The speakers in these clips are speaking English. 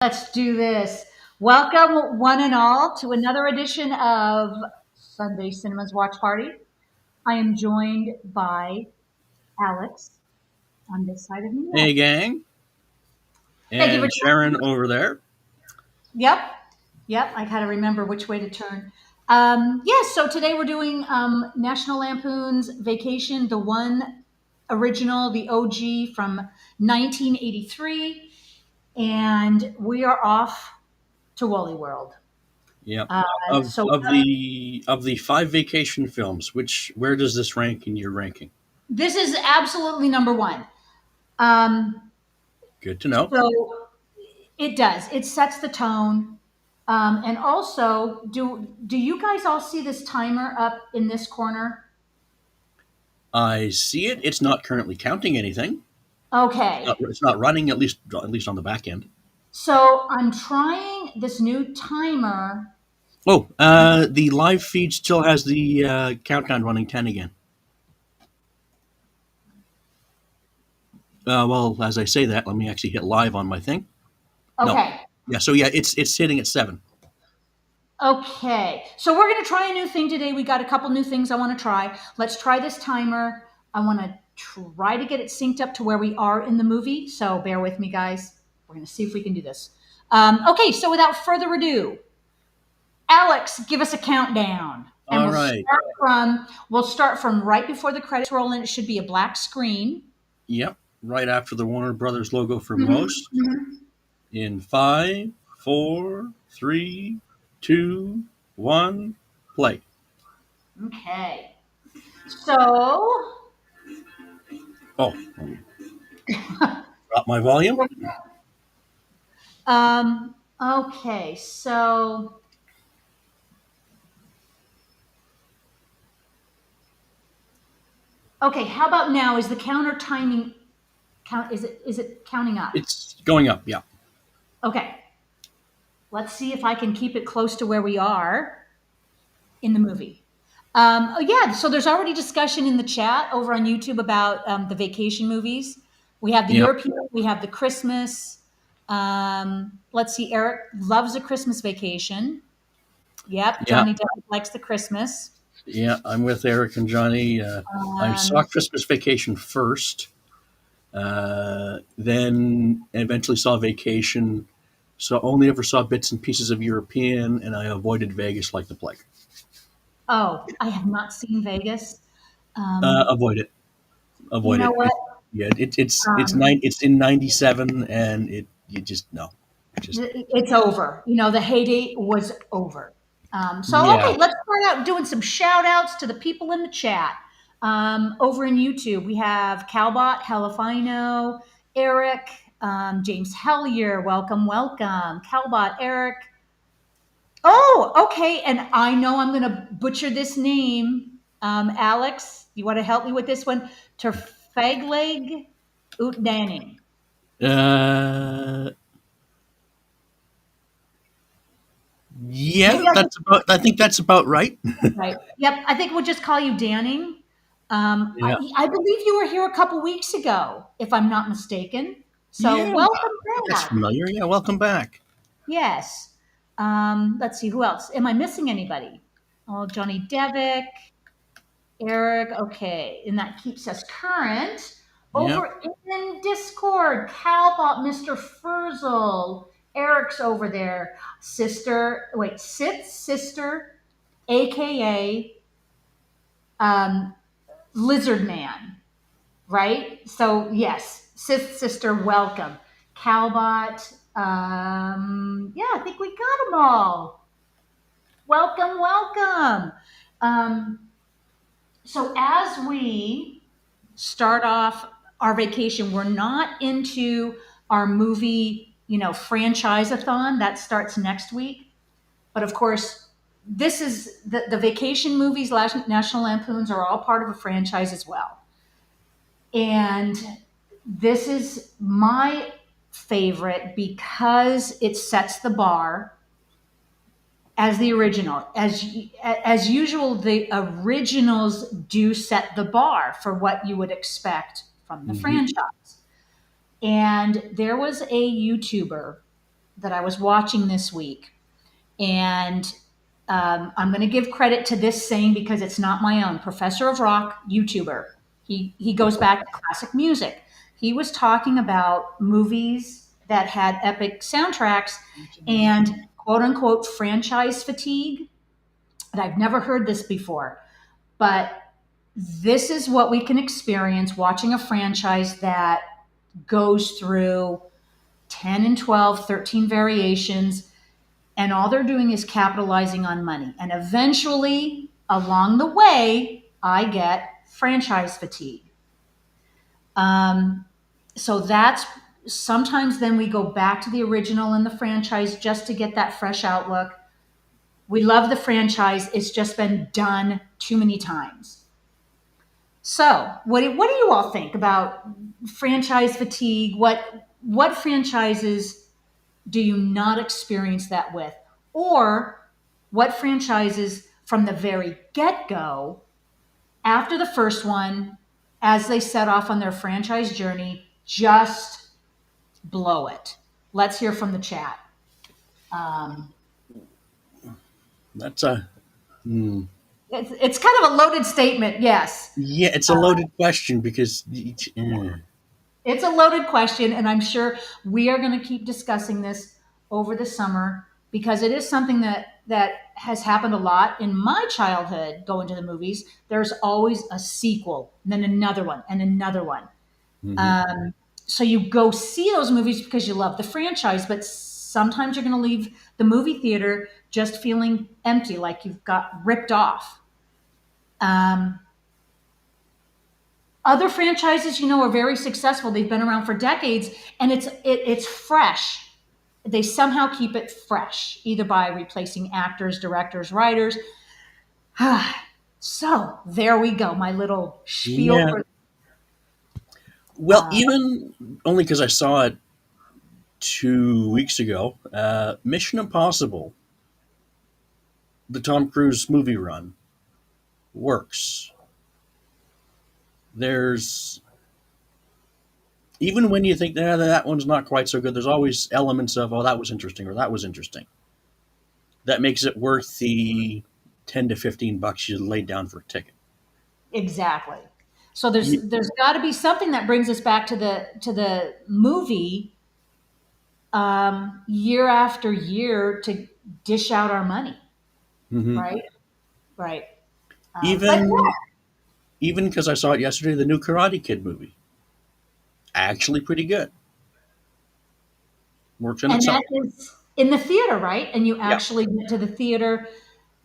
Let's do this. Welcome, one and all, to another edition of Sunday Cinema's Watch Party. I am joined by Alex on this side of me. Hey, gang. Thank you for And joining Sharon me. over there. Yep, yep. I got to remember which way to turn. Yes, so today we're doing National Lampoon's Vacation, the one original, the OG from 1983, and we are off to Wally World. Yep. Uh, Of so of the five vacation films, where does this rank in your ranking? this is absolutely number one. Um, Good to know. so it does. It sets the tone. And also, do you guys all see this timer up in this corner? I see it. It's not currently counting anything. Okay. It's not running at least on the back end. So I'm trying this new timer. Oh, the live feed still has the countdown running 10 again. Well, as I say that, let me actually hit live on my thing. No. Okay. Yeah. So yeah, it's hitting at 7. Okay. So we're going to try a new thing today. We got a couple new things I want to try. Let's try this timer. I want to try to get it synced up to where we are in the movie. So bear with me, guys. We're going to see if we can do this. Okay. So without further ado, Alex, give us a countdown. And All right. we'll start from right before the credits roll in. It should be a black screen. Yep. Right after the Warner Brothers logo for Mhm, most. mhm. In 5, 4, 3, 2, 1, play. Okay. So Oh, drop my volume. okay. So okay, how about now? Is the counter timing count? Is it counting up? It's going up. Yeah. Okay, let's see if I can keep it close to where we are in the movie. Oh yeah, so there's already discussion in the chat over on YouTube about the vacation movies. We have the Yep. European, we have the Christmas. Let's see, Eric loves a Christmas vacation. Yep, Yeah. Johnny Depp likes the Christmas. Yeah. I'm with Eric and Johnny. I saw Um, Christmas Vacation first, then eventually saw Vacation. So only ever saw bits and pieces of European, and I avoided Vegas like the plague. oh, I have not seen Vegas. Avoid it. You Avoid know it. what? Yeah. Um, It's in '97, and you just no. Just it's over. The heyday was over. So, yeah. okay, let's start out doing some shout outs to the people in the chat. Over in YouTube, we have Calbot, Helifino, Eric, James Hellier. Welcome, welcome. Calbot, Eric. Oh, okay. And I know I'm going to butcher this name. Alex, you want to help me with this one? Terfagleg Utdanning. Uh, yeah, Maybe I that's about. I think that's about right. Right. Yep. I think we'll just call you Danning. Yeah, I believe you were here a couple weeks ago, if I'm not mistaken. So yeah, welcome that's back. familiar. Yeah, welcome back. Yes. Let's see who else. Am I missing anybody? Oh, Johnny Devick, Eric. Okay, and that keeps us current. Yeah, Over in Discord, Calbot, Mr. Furzel, Eric's over there. Sit's sister, aka Lizard Man, right? So yes, sister, welcome. Calbot, yeah, I think we got them all. Welcome, welcome. Um, so as we start off our vacation, we're not into our movie, franchise-a-thon. That starts next week. But of course, this is the vacation movies, National Lampoons are all part of a franchise as well. And this is my favorite because it sets the bar as the original. As usual, the originals do set the bar for what you would expect from the hmm franchise. And there was a YouTuber. that I was watching this week, and I'm going to give credit to this saying because it's not my own. Professor of Rock, YouTuber. He goes back to classic music. He was talking about movies that had epic soundtracks and quote unquote franchise fatigue. And I've never heard this before, but this is what we can experience watching a franchise that goes through 10 and 12, 13 variations, and all they're doing is capitalizing on money. And eventually, along the way, I get franchise fatigue. Um, so that's sometimes then we go back to the original and the franchise just to get that fresh outlook. We love the franchise, it's just been done too many times. So, what do you all think about franchise fatigue? What franchises do you not experience that with? Or what franchises from the very get go, after the first one, as they set off on their franchise journey, just blow it? Let's hear from the chat. Um, That's a it's kind of a loaded statement, yes. yeah. It's a loaded question because It's a loaded question, and I'm sure we are going to keep discussing this over the summer because it is something that has happened a lot in my childhood. Going to the movies, there's always a sequel, and then another one, and another one. mhm. Um, so you go see those movies because you love the franchise, but sometimes you're going to leave the movie theater just feeling empty, like you've got ripped off. Um, Other franchises, are very successful. They've been around for decades, and it's fresh. They somehow keep it fresh, either by replacing actors, directors, writers. So there we go. My little spiel Yeah. for. Well, even only because I saw it 2 weeks ago. Mission Impossible, the Tom Cruise movie run, works. There's even when you think that one's not quite so good, there's always elements of that was interesting or that was interesting. That makes it worth the $10 to $15 you laid down for a ticket. Exactly. So Ye- there's got to be something that brings us back to the movie year after year to dish out our money, mhm. right? Right. But Even even because I saw it yesterday, the new Karate Kid movie, actually pretty good. Works in and itself. that is in the theater, right? And you Yep. actually went to the theater.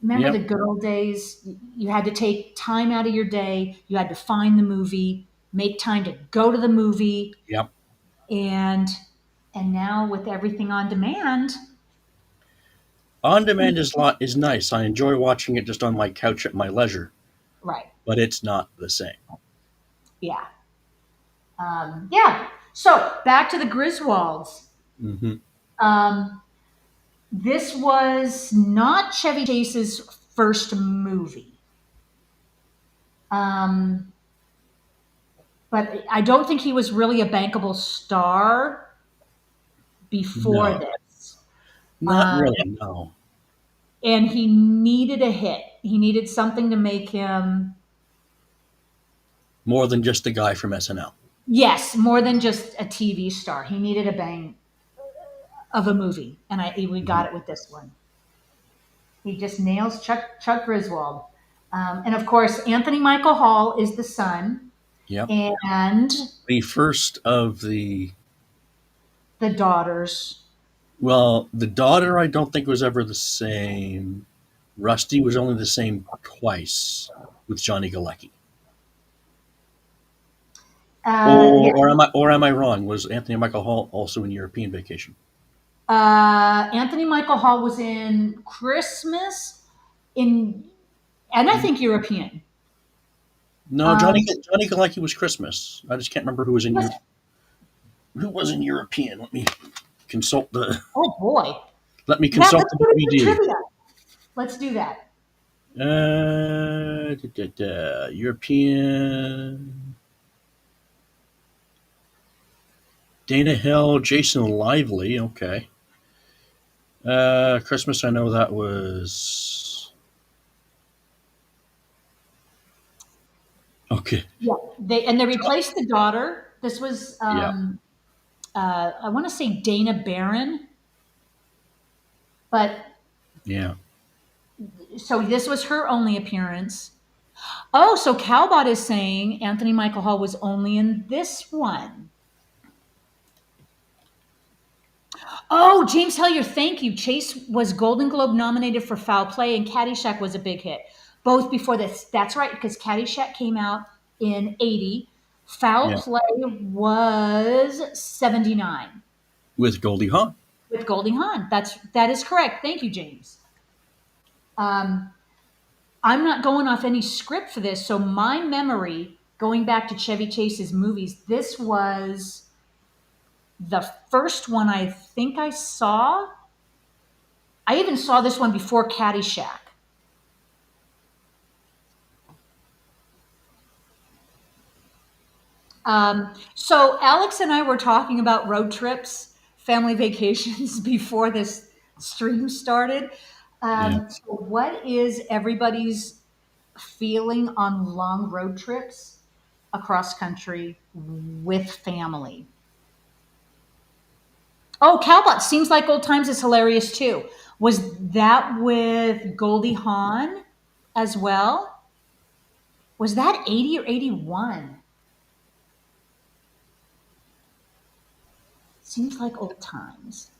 Remember the Yep. good old days? You had to take time out of your day. You had to find the movie, make time to go to the movie, Yep. and now with everything on demand, On demand is nice. I enjoy watching it just on my couch at my leisure, right? but it's not the same. Yeah, yeah. So back to the Griswolds. Hmm. Um, this was not Chevy Chase's first movie. Um, but I don't think he was really a bankable star before No, this. not Um, really. No, and he needed a hit. He needed something to make him, more than just the guy from SNL. yes, more than just a TV star. He needed a bang of a movie, and we Hmm. got it with this one. He just nails Chuck Griswold, and of course Anthony Michael Hall is the son, Yep. and The first of the the daughters. well, the daughter I don't think was ever the same. Rusty was only the same twice with Johnny Galecki. Yeah, Or am I wrong? Was Anthony Michael Hall also in European Vacation? Anthony Michael Hall was in Christmas, in and I think European. No, Um, Johnny Galecki was Christmas. I just can't remember who was in European. Consult the oh boy, let me Matt, consult let's the get into DVD. trivia. Let's do that. European Dana Hill, Jason Lively. Okay. Christmas, I know that was okay. Yeah, they replaced the daughter. This was Yeah, I want to say Dana Barron, but yeah, so this was her only appearance. Oh, so Calbot is saying Anthony Michael Hall was only in this one. Oh, James Hillier, thank you. Chase was Golden Globe nominated for Foul Play, and Caddyshack was a big hit. Both before this. That's right, because Caddyshack came out in 80. Foul yeah. Play was 79 With Goldie Hawn. with Goldie Hawn. That is correct. Thank you, James. Um, I'm not going off any script for this, so my memory, going back to Chevy Chase's movies, this was the first one I think I saw. I even saw this one before Caddyshack. So Alex and I were talking about road trips, family vacations before this stream started. Yeah. So what is everybody's feeling on long road trips across country with family? Oh, Cowbot seems like old times is hilarious too. Was that with Goldie Hawn as well? Was that 80 or 81? Seems like old times.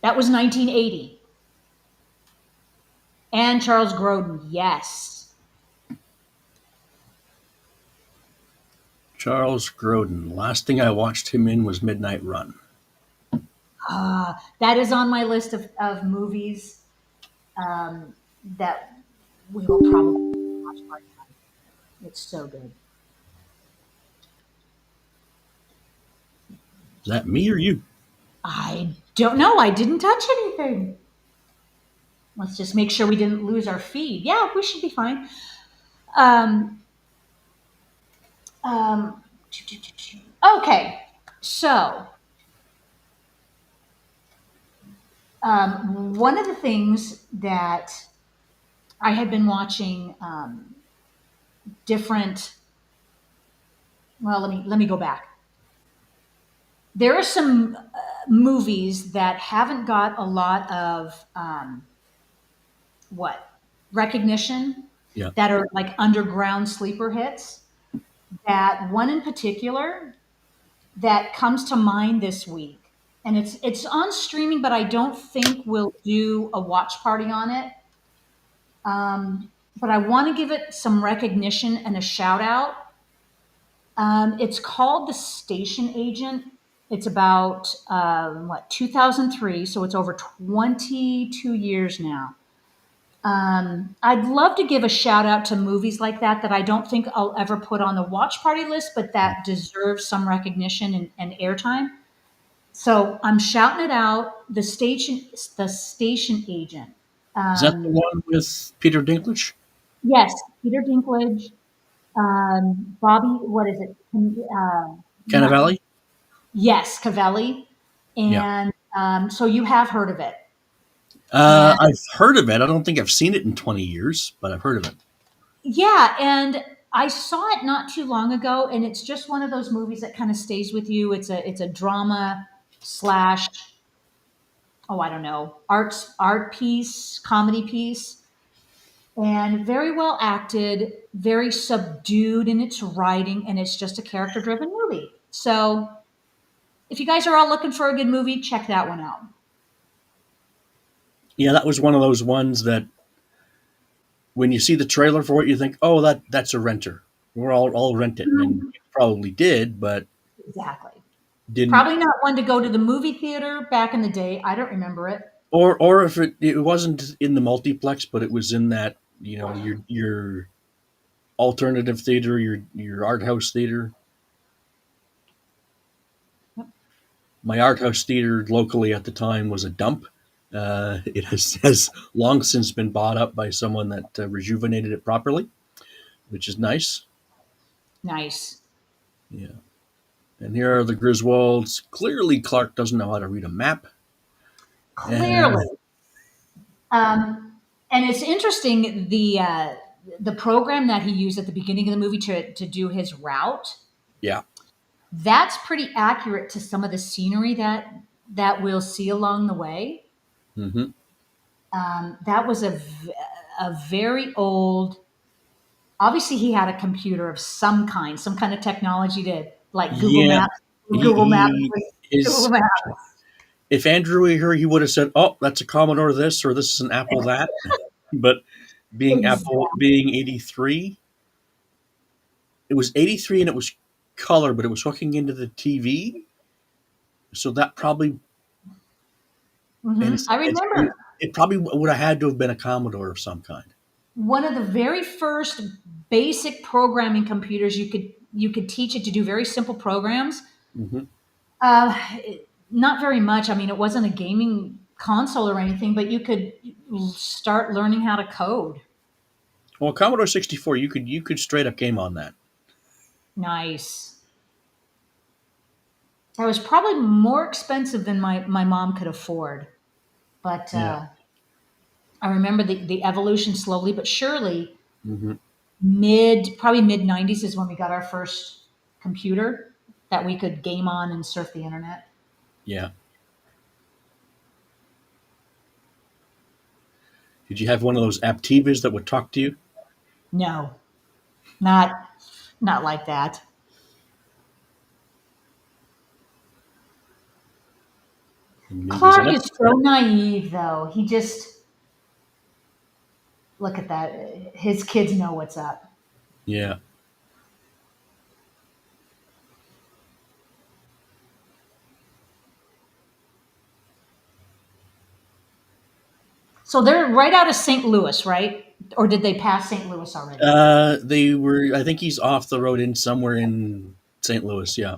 That was 1980. And Charles Grodin, yes. Charles Grodin. Last thing I watched him in was Midnight Run. That is on my list of movies um, that we will probably watch part time. It's so good. Is that me or you? I don't know. I didn't touch anything. Let's just make sure we didn't lose our feed. Yeah, we should be fine. Um, um, okay, so one of the things that I had been watching different. Well, let me go back. There are some movies that haven't got a lot of what recognition Yeah. that are like underground sleeper hits. That one in particular that comes to mind this week, and it's on streaming, but I don't think we'll do a watch party on it. But I want to give it some recognition and a shout out. It's called The Station Agent. It's about what 2003, so it's over 22 years now. I'd love to give a shout out to movies like that I don't think I'll ever put on the watch party list, but that deserves some recognition and airtime. So I'm shouting it out. The Station Agent. Is that the Um, one with Peter Dinklage? yes, Peter Dinklage, Bobby. What is it? Not Cannavale? yes, Cavelli, Yeah. and so you have heard of it. And I've heard of it. I don't think I've seen it in 20 years, but I've heard of it. yeah, and I saw it not too long ago, and it's just one of those movies that kind of stays with you. It's a drama slash, oh, I don't know, art piece, comedy piece, and very well acted, very subdued in its writing, and it's just a character driven movie. So if you guys are all looking for a good movie, check that one out. Yeah, that was one of those ones that when you see the trailer for it, you think, "Oh, that's a renter. We're all rent it," and then you probably did, but Exactly. didn't. Probably not one to go to the movie theater back in the day. I don't remember it. Or if it wasn't in the multiplex, but it was in that your alternative theater, your art house theater. My art house theater locally at the time was a dump. It has long since been bought up by someone that rejuvenated it properly. which is nice. Nice. Yeah. And here are the Griswolds. Clearly, Clark doesn't know how to read a map. And Clearly. And it's interesting the program that he used at the beginning of the movie to do his route. yeah. That's pretty accurate to some of the scenery that we'll see along the way. Hmm. That was a very old. Obviously, he had a computer of some kind of technology to like Google Yeah. Maps. He, Google Maps. he Google is. Maps. If Andrew were here, he would have said, "Oh, that's a Commodore this," or "This is an Apple that." But Exactly. Being 83, it was 83 and it was color, but it was hooking into the TV. So that probably I remember it probably would have had to have been a Commodore of some kind. one of the very first basic programming computers you could teach it to do very simple programs. Hmm. Uh, Not very much. I mean, it wasn't a gaming console or anything, but you could start learning how to code. Well, Commodore 64, you could straight up game on that. Nice. That was probably more expensive than my mom could afford. But Yeah. I remember the evolution slowly but surely. Hmm. Probably mid 90s is when we got our first computer that we could game on and surf the internet. Yeah. Did you have one of those Aptivas that would talk to you? No, not not like that. Maybe as an Clark is Apple. so naive, though. He just look at that. His kids know what's up. Yeah. So they're right out of St. Louis, right? Or did they pass St. Louis already? They were. I think he's off the road in somewhere in St. Louis. Yeah.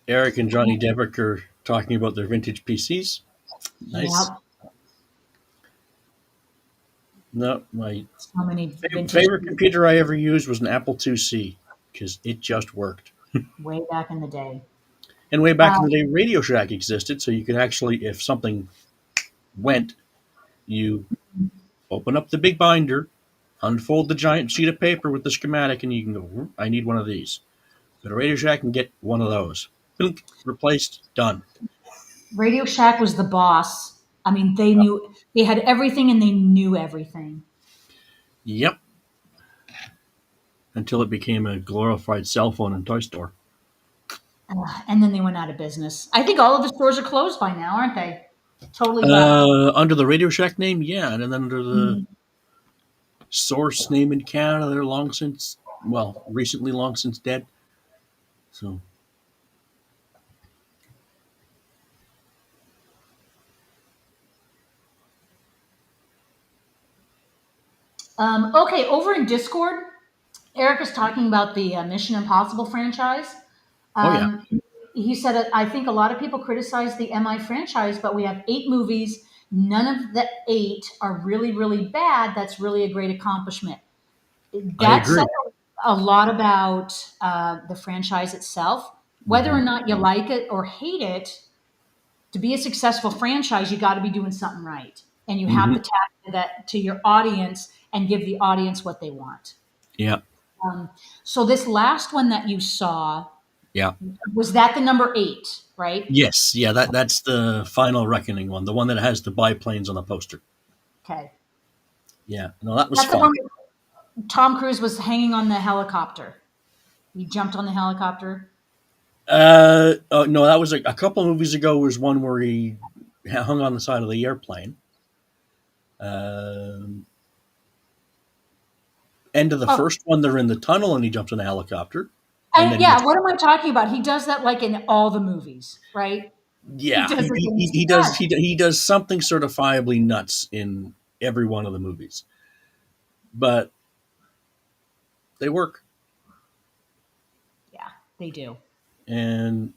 Eric and Johnny Devick are talking about their vintage PCs. Nice. Yep. No, my So many vintage favorite computer I ever used was an Apple IIc because it just worked. way back in the day. And way back in Uh, the day, Radio Shack existed, so you could actually, if something went, you open up the big binder, unfold the giant sheet of paper with the schematic, and you can go, I need one of these. Go to Radio Shack and get one of those. Blink, replaced, done. Radio Shack was the boss. I mean, they had everything and they knew everything. Yep. Until it became a glorified cell phone and toy store. And then they went out of business. I think all of the stores are closed by now, aren't they? Totally left. Under the Radio Shack name, yeah, and then under the Mhm. Source name in Canada, they're long since, well, recently long since dead. So, Okay, over in Discord, Eric is talking about the Mission Impossible franchise. oh yeah, Um, he said, I think a lot of people criticize the MI franchise, but we have 8 movies. None of the 8 are really, really bad. That's really a great accomplishment. I That says agree. a lot about the franchise itself. Whether Hmm. or not you like it or hate it, to be a successful franchise, you got to be doing something right, and you have Hmm. to tap into that to your audience and give the audience what they want. Yeah, So this last one that you saw, yeah. was that the number 8, right? Yes, yeah, that's the Final Reckoning one, the one that has the biplanes on the poster. Okay. Yeah, no, that was That's the fun. one where Tom Cruise was hanging on the helicopter. He jumped on the helicopter. Oh, no, that was a couple of movies ago. Was one where he hung on the side of the airplane. Um, End of the Oh, first one, they're in the tunnel and he jumps in a helicopter, and and then yeah, what am I talking about? He does that like in all the movies, right? He yeah, does it in he does something certifiably nuts in every one of the movies, but they work. Yeah, they do. And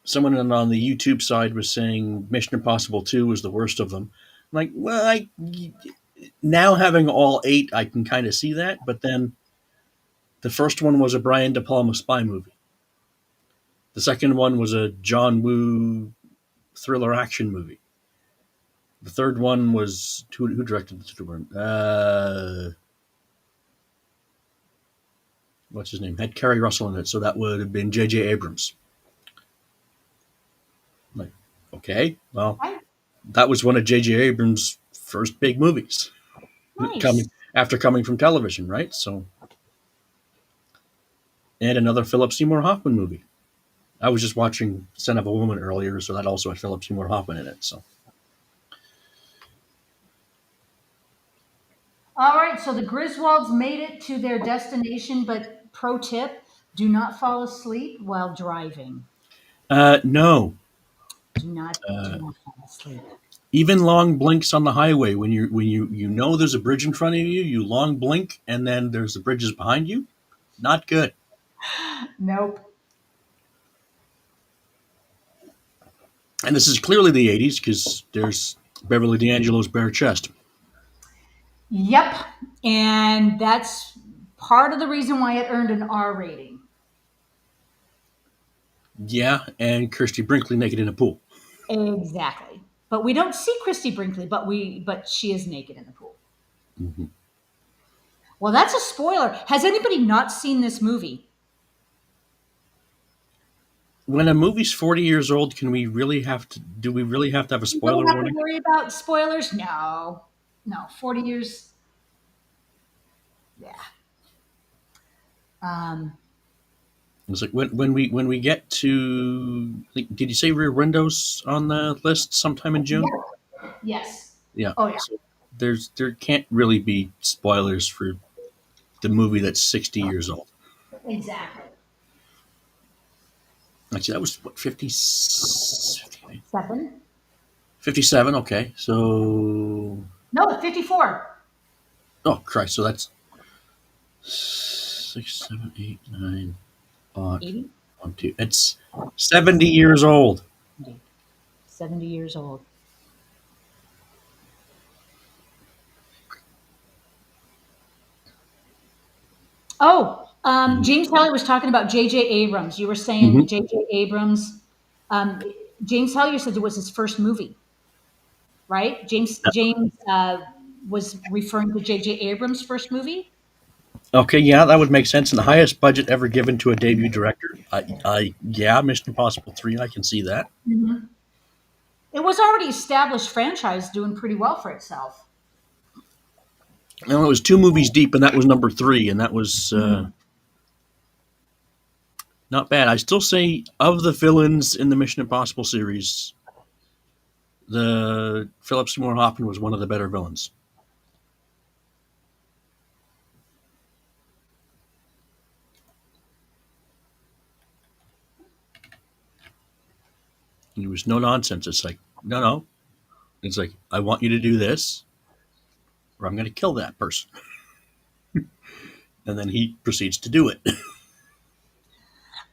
someone on the YouTube side was saying Mission Impossible 2 was the worst of them. I'm like, well, now having all 8, I can kind of see that, but then the first one was a Brian De Palma spy movie. The second one was a John Woo thriller action movie. The third one was who directed the third one? What's his name? Had Kerry Russell in it, so that would have been J.J. Abrams. Like, okay, well, Right. that was one of J.J. Abrams' first big movies, Nice. coming from television, right? So, and another Philip Seymour Hoffman movie. I was just watching Son of a Woman earlier, so that also had Philip Seymour Hoffman in it. So, All right, so the Griswolds made it to their destination, but pro tip, do not fall asleep while driving. no, Do not fall asleep. even long blinks on the highway when you know there's a bridge in front of you, you long blink, and then there's the bridges behind you. Not good. Nope. And this is clearly the '80s because there's Beverly D'Angelo's bare chest. Yep. And that's part of the reason why it earned an R rating. Yeah, and Christy Brinkley naked in a pool. Exactly. But we don't see Christy Brinkley, but she is naked in the pool. Mhm. Well, that's a spoiler. Has anybody not seen this movie? When a movie's 40 years old, can we really have to? Do we really have to have a You don't spoiler have to warning? worry about spoilers. No. No. 40 years. Yeah. Um, It's like when we get to. Did you say Rear Windows on the list sometime in June? yeah. Yes. Yeah. Oh, yeah. So there can't really be spoilers for the movie that's 60 years old. Exactly. Actually, that was what 50, 7. 57. Okay, so No, 54. oh Christ, so that's 6, 7, 8, 9, odd, 80. 1, 2. It's 70 years old. 70 years old. Oh, James Hellier was talking about J.J. Abrams. You were saying Mm-hmm. J.J. Abrams. Um, James Hellier said it was his first movie, right? James was referring to J.J. Abrams' first movie. Okay, yeah, that would make sense. And the highest budget ever given to a debut director. Yeah, Mission Impossible 3. I can see that. Mhm. It was already established franchise, doing pretty well for itself. No, it was 2 movies deep, and that was number 3, and that was Mhm. not bad. I still say of the villains in the Mission Impossible series, the Philip Seymour Hoffman was one of the better villains. He was no nonsense. It's like no, no. It's like I want you to do this, or I'm going to kill that person, and then he proceeds to do it.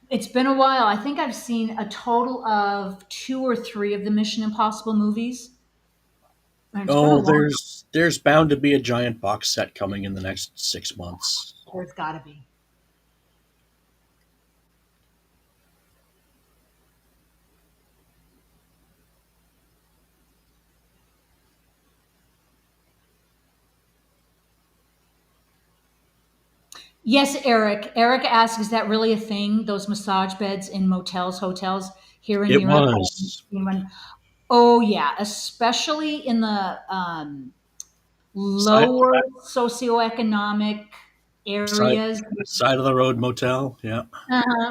It's been a while. I think I've seen a total of 2 or 3 of the Mission Impossible movies, and it's been a Oh, long. there's bound to be a giant box set coming in the next 6 months. There's got to be. Yes, Eric. Eric asks, is that really a thing? Those massage beds in motels, hotels here in It Europe? was Oh, yeah, especially in the side lower socioeconomic side areas side of the road motel. Yeah,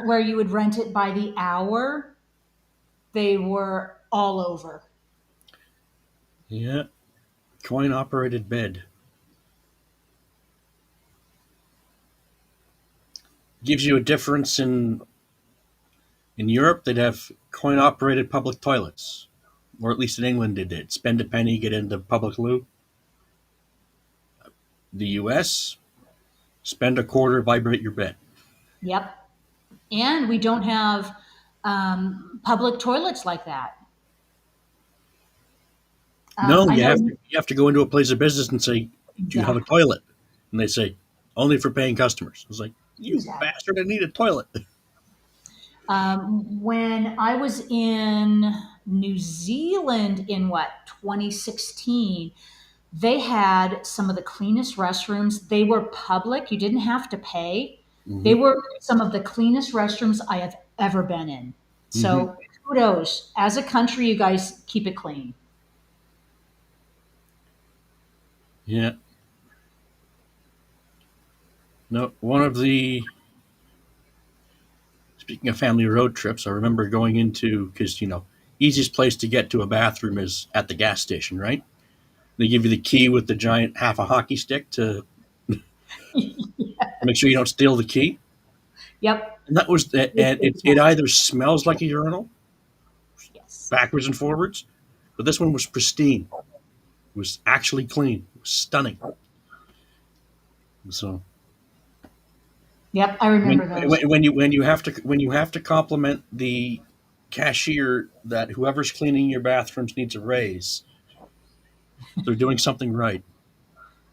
where you would rent it by the hour. They were all over. yeah. Coin operated bed gives you a difference in Europe. They'd have coin operated public toilets, or at least in England they did. Spend a penny, get into public loo. The U.S. spend a quarter, vibrate your bed. Yep. And we don't have public toilets like that. No, I know you have to go into a place of business and say, "Do you have a exactly, toilet?" And they say, "Only for paying customers." I was like, "You exactly. bastard! I need a toilet." When I was in New Zealand in what 2016, they had some of the cleanest restrooms. They were public; you didn't have to pay. They Hmm. were some of the cleanest restrooms I have ever been in. Hmm. So kudos. As a country, you guys keep it clean. Yeah. No, one of the speaking of family road trips, I remember going into because easiest place to get to a bathroom is at the gas station, right? They give you the key with the giant half a hockey stick to make sure you don't steal the key. Yep. And that was and it either smells like a urinal Yes. backwards and forwards, but this one was pristine. It was actually clean. It was stunning. So Yep. I remember those. when you have to compliment the cashier that whoever's cleaning your bathrooms needs a raise, they're doing something right.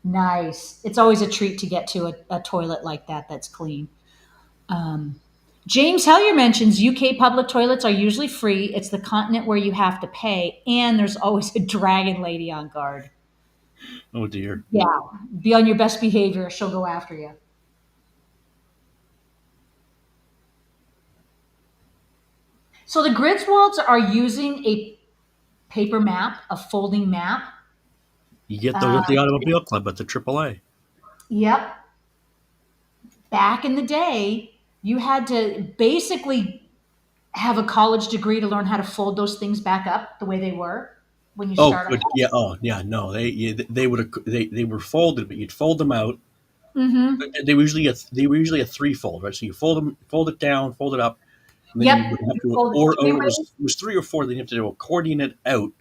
Nice. It's always a treat to get to a toilet like that that's clean. Um, James Hellier mentions UK public toilets are usually free. It's the continent where you have to pay, and there's always a dragon lady on guard. Oh dear. Yeah, be on your best behavior. She'll go after you. So the Griswolds are using a paper map, a folding map. You get those Uh, at the automobile club at the AAA. yep. Back in the day, you had to basically have a college degree to learn how to fold those things back up the way they were when you Oh, start a good. house. Yeah. Oh, yeah. No, they would have they were folded, but you'd fold them out. Mm-hmm. They were usually a threefold, right? So you fold it down, fold it up, and then Yep. you would have You to, fold it three or ways it was three or four. Then you have to do accordion it out,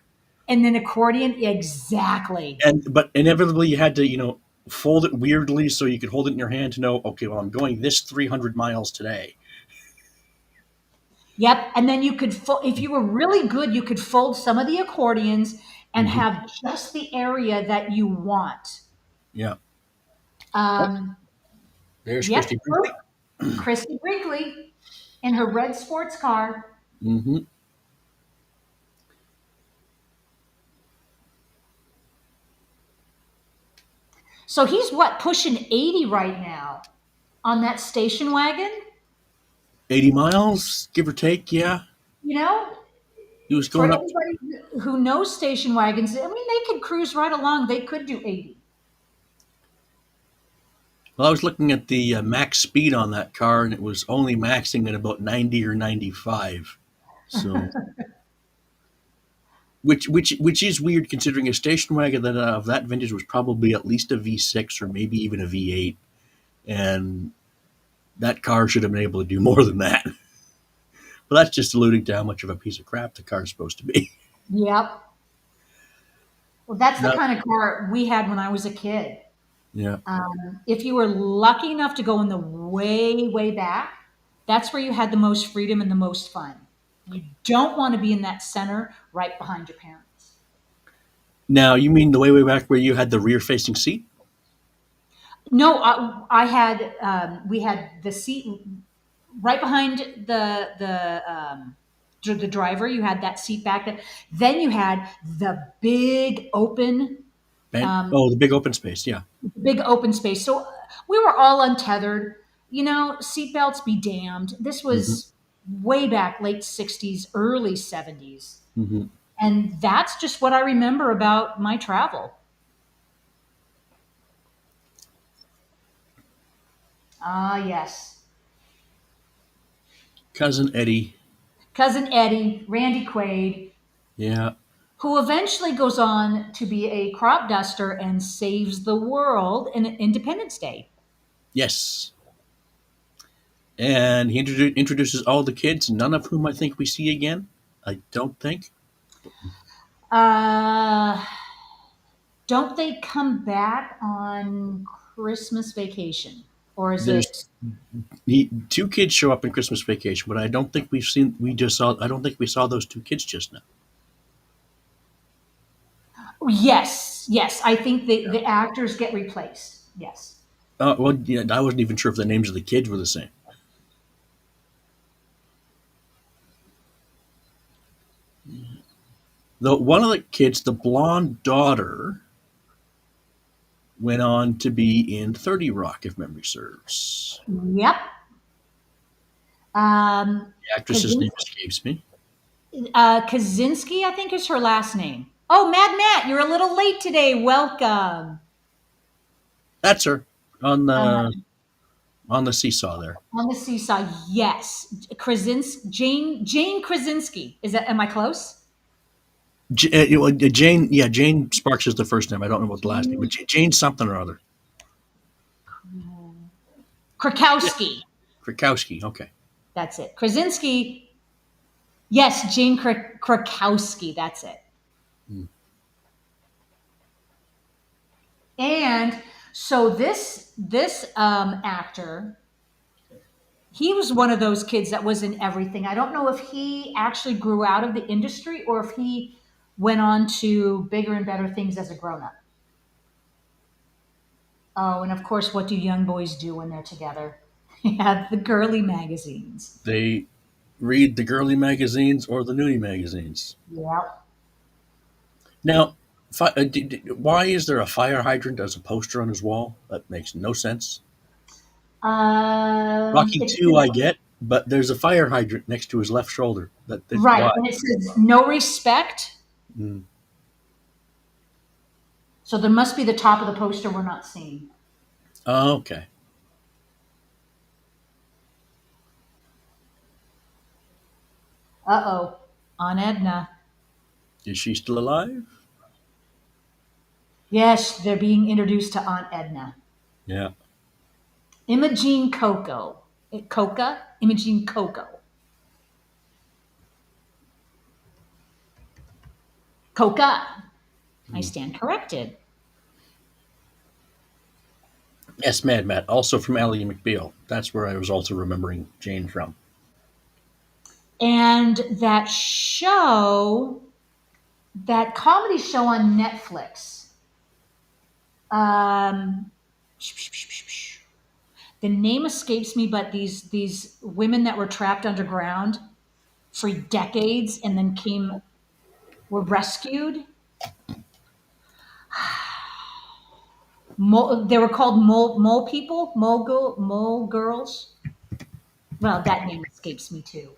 and then accordion. Exactly. and but inevitably you had to fold it weirdly so you could hold it in your hand to know, okay, well, I'm going this 300 miles today. Yep. And then you could, if you were really good, you could fold some of the accordions and Hmm. have just the area that you want. Yeah. Oh, Um, there's yep. Christy Brinkley. Christy Brinkley in her red sports car. Hmm. So he's what, pushing 80 right now on that station wagon? 80 miles, give or take. Yeah, You know, he was for going up. anybody who knows station wagons, I mean, they could cruise right along. They could do 80. Well, I was looking at the max speed on that car, and it was only maxing at about 90 or 95. So, which is weird considering a station wagon that of that vintage was probably at least a V6 or maybe even a V8, and that car should have been able to do more than that. But that's just alluding to how much of a piece of crap the car's supposed to be. Yep. Well, that's the No, kind of car we had when I was a kid. yeah. If you were lucky enough to go in the way, way back, that's where you had the most freedom and the most fun. You don't want to be in that center right behind your parents. Now you mean the way back where you had the rear-facing seat? No, I had we had the seat right behind the driver. You had that seat back there. Then you had the big open Oh, the big open space. Yeah. big open space. So we were all untethered. You know, seatbelts be damned. This Hmm. was way back, late 60s, early 70s. Hmm. And that's just what I remember about my travel. Ah, yes. Cousin Eddie. Cousin Eddie, Randy Quaid, Yeah. who eventually goes on to be a crop duster and saves the world in Independence Day. Yes. And he introduces all the kids, none of whom I think we see again. I don't think. Uh, don't they come back on Christmas vacation? or is it? There's two kids show up in Christmas Vacation, but I don't think we've seen. We just saw. I don't think we saw those two kids just now. Yes, yes. I think the actors get replaced. Yes. Well, yeah, I wasn't even sure if the names of the kids were the same. Though one of the kids, the blonde daughter, went on to be in 30 Rock, if memory serves. Yep. Um, The actress's name Kazin- escapes me. Kaczynski, I think is her last name. Oh, Mad Matt, you're a little late today. Welcome. That's her on Uh, the seesaw there. on the seesaw, yes. Jane Krasinski. Is that? Am I close? Jane, yeah, Jane Sparks is the first name. I don't know what the last name, but Jane something or other. Yeah, Krakowski. Krakowski. Okay. That's it. Krasinski. Yes, Jane Krakowski. That's it. Hmm. And so this actor, he was one of those kids that was in everything. I don't know if he actually grew out of the industry or if he went on to bigger and better things as a grown up. Oh, and of course, what do young boys do when they're together? They have the girly magazines. They read the girly magazines or the nudie magazines. Yep. Now, why is there a fire hydrant as a poster on his wall? That makes no sense. Rocky It's 2, I get, but there's a fire hydrant next to his left shoulder. That's right, why. and it says no respect. Mm. So there must be the top of the poster we're not seeing. Oh, okay. Uh-oh. Aunt Edna. Is she still alive? Yes, they're being introduced to Aunt Edna. Yeah. Imogene Coco. Coca? Imogene Coco. Coca. I Mm. stand corrected. Yes, Mad Matt, also from Ally McBeal. That's where I was also remembering Jane from. And that comedy show on Netflix. Um, the name escapes me, but these women that were trapped underground for decades and then were rescued. They were called mole people, mole girls. Well, that name escapes me too.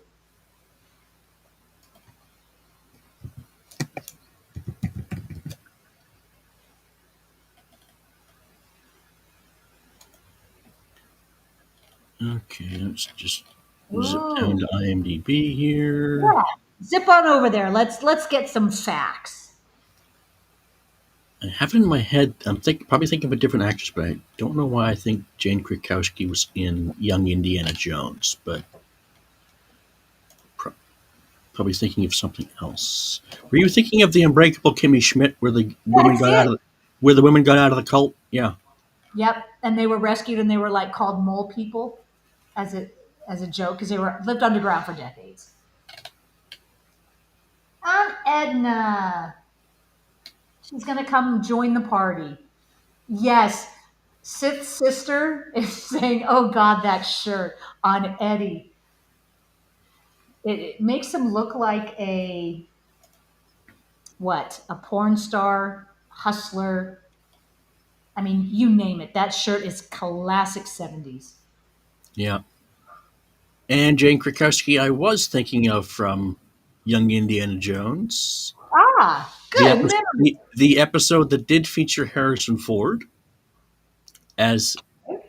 Okay, let's just zip down Ooh, to IMDb here. yeah. Zip on over there. Let's get some facts. I have it in my head. Probably thinking of a different actress, but I don't know why I think Jane Krakowski was in Young Indiana Jones, but pro- probably thinking of something else. Were you thinking of the Unbreakable Kimmy Schmidt, That's it. where the women got out of the cult? Yeah. Yep. And they were rescued, and they were like called mole people as a as a joke because they were lived underground for decades. Aunt Edna. She's gonna come join the party. Yes. Sith's sister is saying, "Oh God, that shirt on Eddie. It makes him look like a what? A porn star, hustler. I mean, you name it. That shirt is classic 70s. Yeah. And Jane Krakowski, I was thinking of from Young Indiana Jones. Ah, The good episode, memory. the episode that did feature Harrison Ford as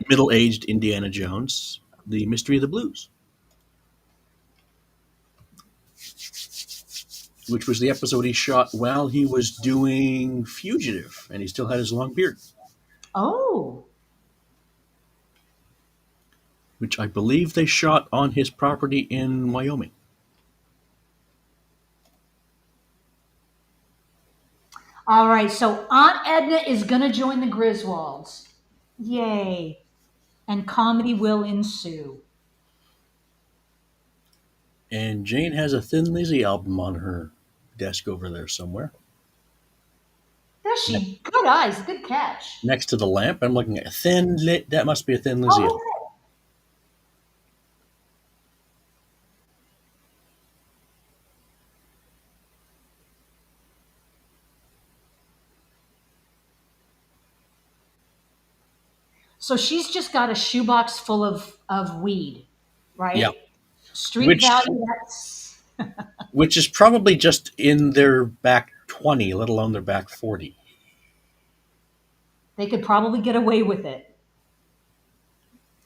middle-aged Indiana Jones, The Mystery of the Blues, which was the episode he shot while he was doing Fugitive, and he still had his long beard, Oh, which I believe they shot on his property in Wyoming. all right. So Aunt Edna is going to join the Griswolds. Yay. and comedy will ensue. And Jane has a Thin Lizzy album on her desk over there somewhere. There Ne- she, good eyes, good catch. Next to the lamp, I'm looking at that must be a Thin Lizzy Oh, album. so she's just got a shoebox full of weed, Yeah. right? Street Which value, that's, which is probably just in their back 20, let alone their back 40. they could probably get away with it.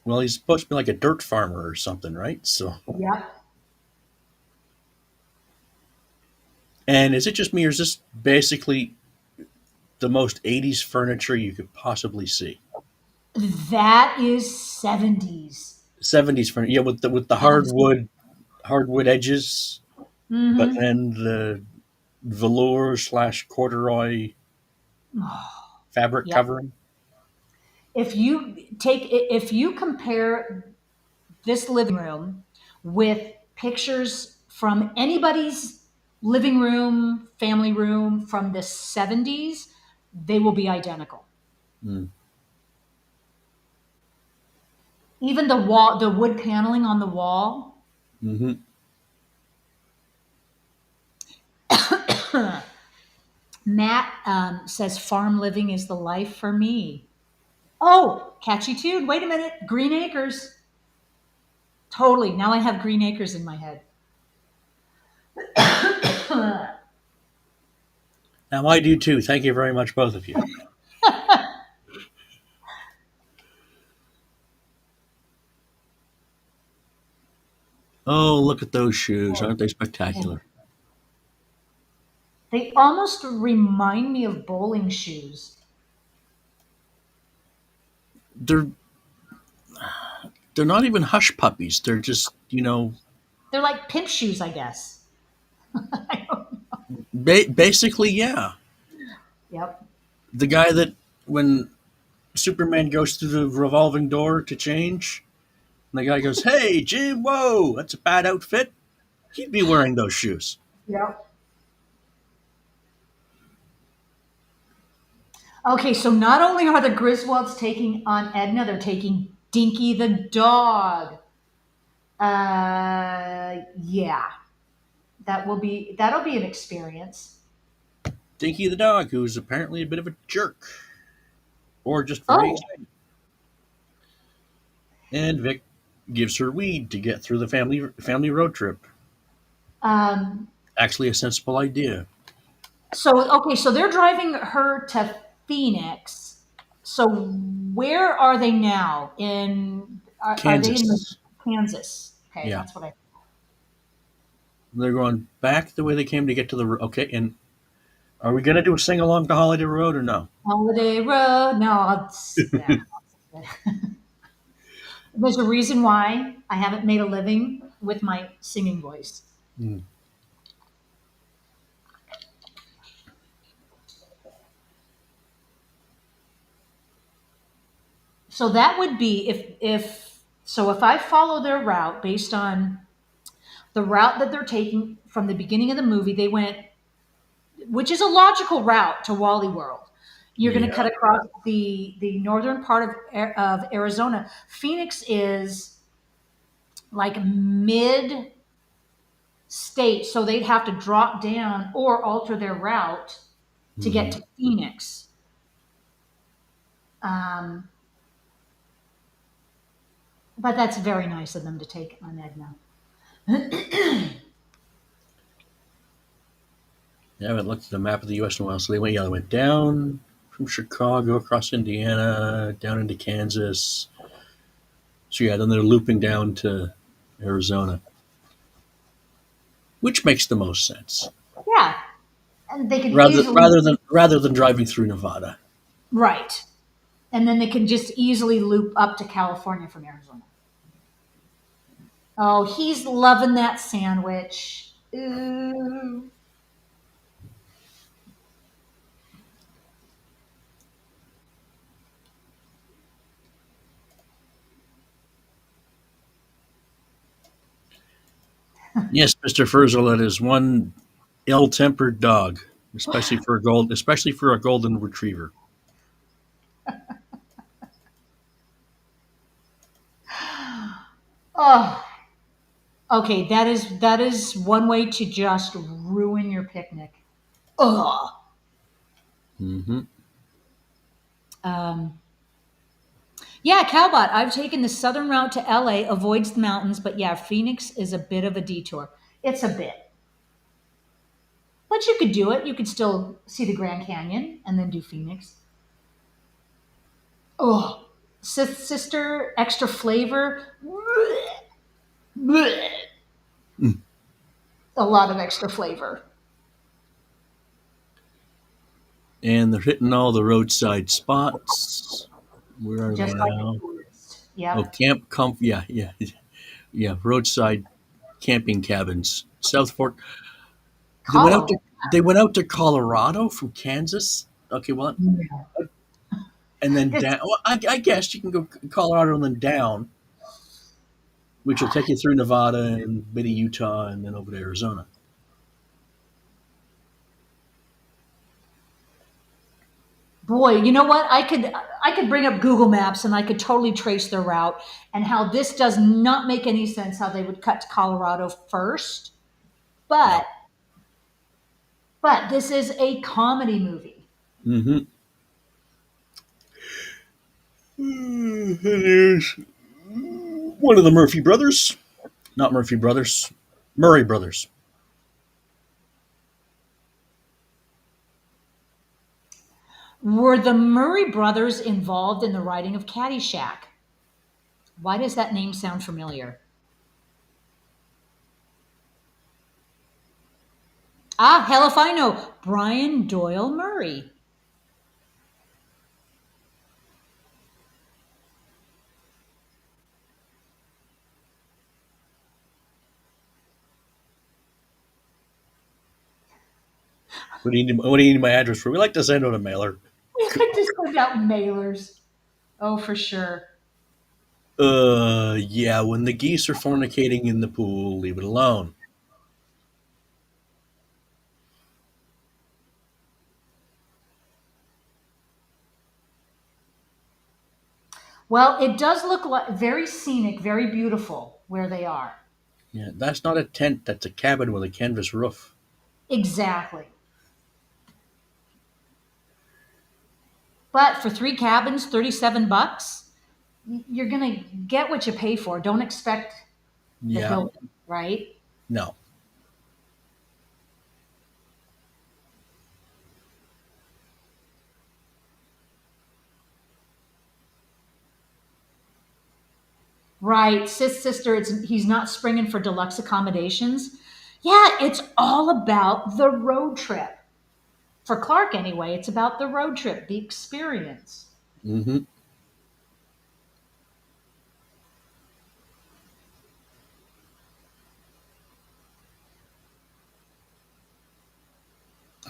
Well, he's supposed to be like a dirt farmer or something, right? So, Yep. and is it just me, or is this basically the most 80s furniture you could possibly see? That is 70s. 70s furniture, yeah, with the hardwood edges, but Mm-hmm. then the velour slash corduroy fabric Yep. covering. If you compare this living room with pictures from anybody's living room, family room from the 70s, they will be identical. Mm. Even the wall, the wood paneling on the wall. Hmm. Matt says farm living is the life for me. Oh, catchy tune. Wait a minute. Green Acres. Totally. Now I have Green Acres in my head. Now I do too. Thank you very much, both of you. Oh, look at those shoes! Aren't they spectacular? They almost remind me of bowling shoes. They're they're not even hush puppies. They're just They're like pimp shoes, I guess. basically, yeah. Yep. The guy that when Superman goes through the revolving door to change, and the guy goes, "Hey, Jim, whoa, that's a bad outfit." He'd be wearing those shoes. Yep. Okay, so not only are the Griswolds taking on Edna, they're taking Dinky the dog. Yeah, that'll be an experience. Dinky the dog, who's apparently a bit of a jerk, or just very Oh, excited. And Vic gives her weed to get through the family road trip. um, Actually, a sensible idea. so they're driving her to Phoenix. So where are they now? Are they in Kansas. Kansas? Okay, Yeah. that's what I. They're going back the way they came to get to the. Okay, and are we going to do a sing along to Holiday Road or no? Holiday Road. No, yeah. There's a reason why I haven't made a living with my singing voice. Hmm. So that would be if I follow their route based on the route that they're taking from the beginning of the movie, they went, which is a logical route to Wally World. You're going to Yeah. cut across the northern part of Arizona. Phoenix is like mid state, so they'd have to drop down or alter their route to get Hmm. to Phoenix. Um, but that's very nice of them to take on Edna. Yeah, I haven't looked at the map of the U.S. in a while. So they went down from Chicago across Indiana, down into Kansas. So yeah, then they're looping down to Arizona, which makes the most sense. Yeah, and they could Rather easily rather than rather than driving through Nevada. right, and then they can just easily loop up to California from Arizona. Oh, he's loving that sandwich. Ooh. Yes, Mr. Furzel, that is one ill-tempered dog, especially for a golden retriever. Oh, okay. That is one way to just ruin your picnic. Ugh. Hmm. Um, yeah, Cowbot. I've taken the southern route to LA, avoids the mountains, but yeah, Phoenix is a bit of a detour. It's a bit, but you could do it. You could still see the Grand Canyon and then do Phoenix. Oh, sister, extra flavor. A lot of extra flavor. And they're hitting all the roadside spots. Where are they Just like a now? tourist. Oh, Yep. Camp Comf. Yeah, yeah, yeah. Roadside camping cabins. South Fork. They went out to Colorado. they went out to Colorado from Kansas. Okay, well, and then This, down. Well, I guess you can go Colorado and then down, which will take you through Nevada and bit of Utah and then over to Arizona. boy, you know what? I could bring up Google Maps and I could totally trace their route and how this does not make any sense how they would cut to Colorado first. No. But this is a comedy movie. Mm-hmm. There's one of the Murphy brothers, not Murphy brothers, Murray brothers. Were the Murray brothers involved in the writing of Caddyshack? Why does that name sound familiar? Ah, hell if I know. Brian Doyle Murray. What do you need my address for? We like to send out a mailer. We like to send out mailers. Oh, for sure. Yeah. When the geese are fornicating in the pool, leave it alone. Well, it does look like very scenic, very beautiful where they are. Yeah, that's not a tent. That's a cabin with a canvas roof. Exactly. But for three cabins, 37 bucks, you're going to get what you pay for. Don't expect the Yeah. Hilton, right? No. Right. Sister, he's not springing for deluxe accommodations. Yeah, it's all about the road trip. For Clark, anyway, it's about the road trip, the experience. Hmm.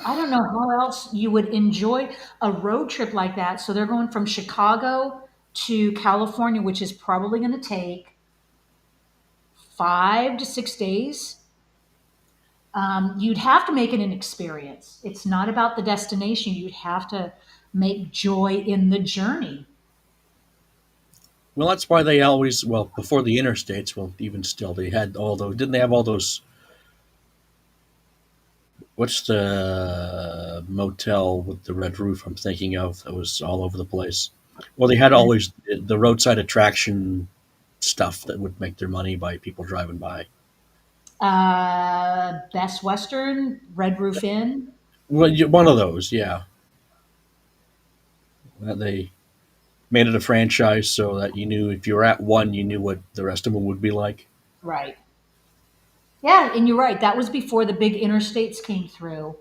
I don't know how else you would enjoy a road trip like that. So they're going from Chicago to California, which is probably going to take 5 to 6 days. You'd have to make it an experience. It's not about the destination. You'd have to make joy in the journey. Well, that's why they always, well, before the interstates, well, even still, they had all those, didn't they have all those, what's the motel with the red roof I'm thinking of that was all over the place? Well, they had always the roadside attraction stuff that would make their money by people driving by. Best Western, Red Roof Inn. Well, one of those, yeah. They made it a franchise so that you knew if you were at one, you knew what the rest of them would be like. Right. Yeah, and you're right. That was before the big interstates came through,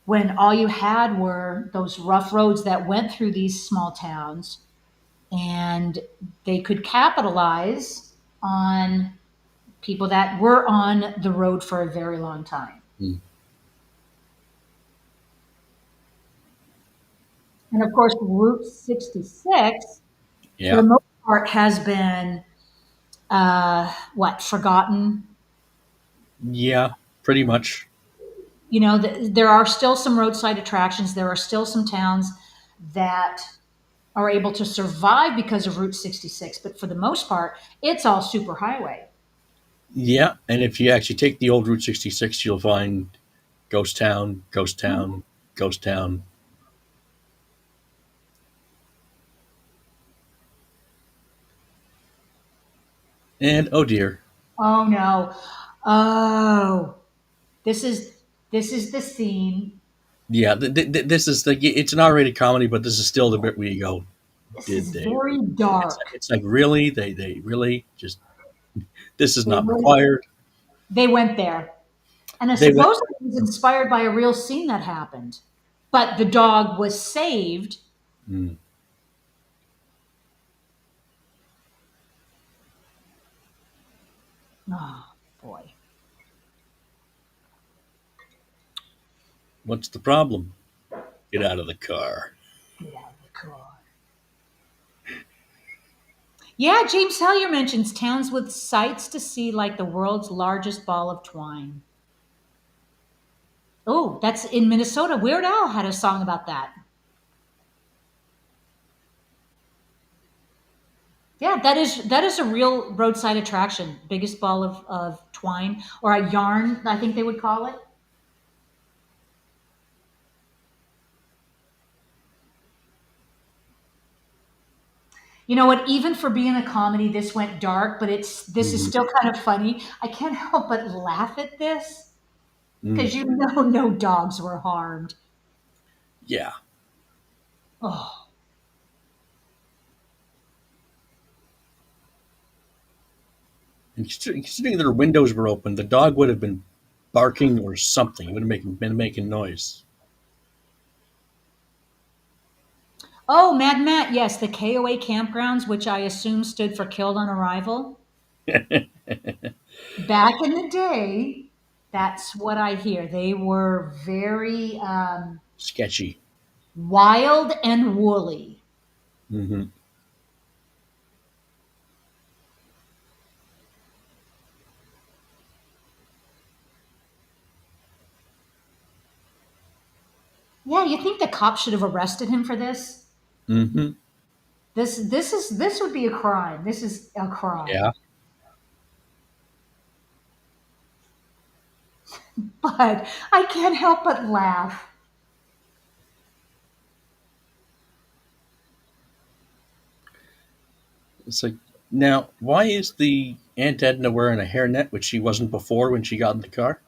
when all you had were those rough roads that went through these small towns, and they could capitalize on people that were on the road for a very long time. Mm. And of course, Route 66, for the Yeah. most part, has been forgotten. Yeah, pretty much. You know, there are still some roadside attractions. There are still some towns that are able to survive because of Route 66, but for the most part, it's all super highway. Yeah, and if you actually take the old Route 66, you'll find ghost town, ghost town, ghost town, and oh dear. Oh no. Oh, this is this is the scene. Yeah, this is it's an R-rated comedy, but this is still the bit where you go, This did is they? very It's dark. it's like really they really just this is They not went, required. they went there. And I They went. suppose it was inspired by a real scene that happened. But the dog was saved. Mm, Oh, boy. what's the problem? Get out of the car. Get out of the car. Yeah, James Hellier mentions towns with sights to see like the world's largest ball of twine. Oh, that's in Minnesota. Weird Al had a song about that. Yeah, that is a real roadside attraction. Biggest ball of twine or a yarn, I think they would call it. You know what? Even for being a comedy, this went dark, but this is Hmm. still kind of funny. I can't help but laugh at this Mm, because you know no dogs were harmed. yeah, Oh, and considering their windows were open, the dog would have been barking or something. It would have been making noise. oh, Mad Matt. Yes, the KOA campgrounds, which I assume stood for killed on arrival. Back in the day, that's what I hear. They were very Sketchy. wild and woolly. Hmm. Yeah, you think the cops should have arrested him for this? Hmm. This would be a crime. This is a Yeah. crime. But I can't help but laugh. It's like, now, why is the Aunt Edna wearing a hairnet, which she wasn't before when she got in the car?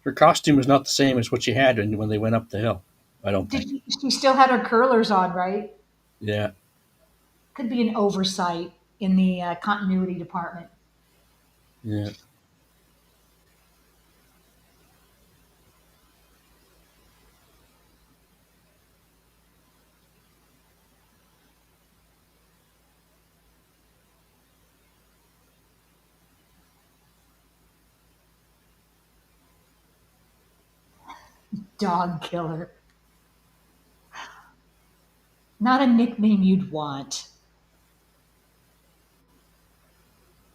Her costume is not the same as what she had when they went up the hill. I don't Did think. she still had her curlers on, right? Yeah. Could be an oversight in the continuity department. Yeah. Dog killer. Not a nickname you'd want.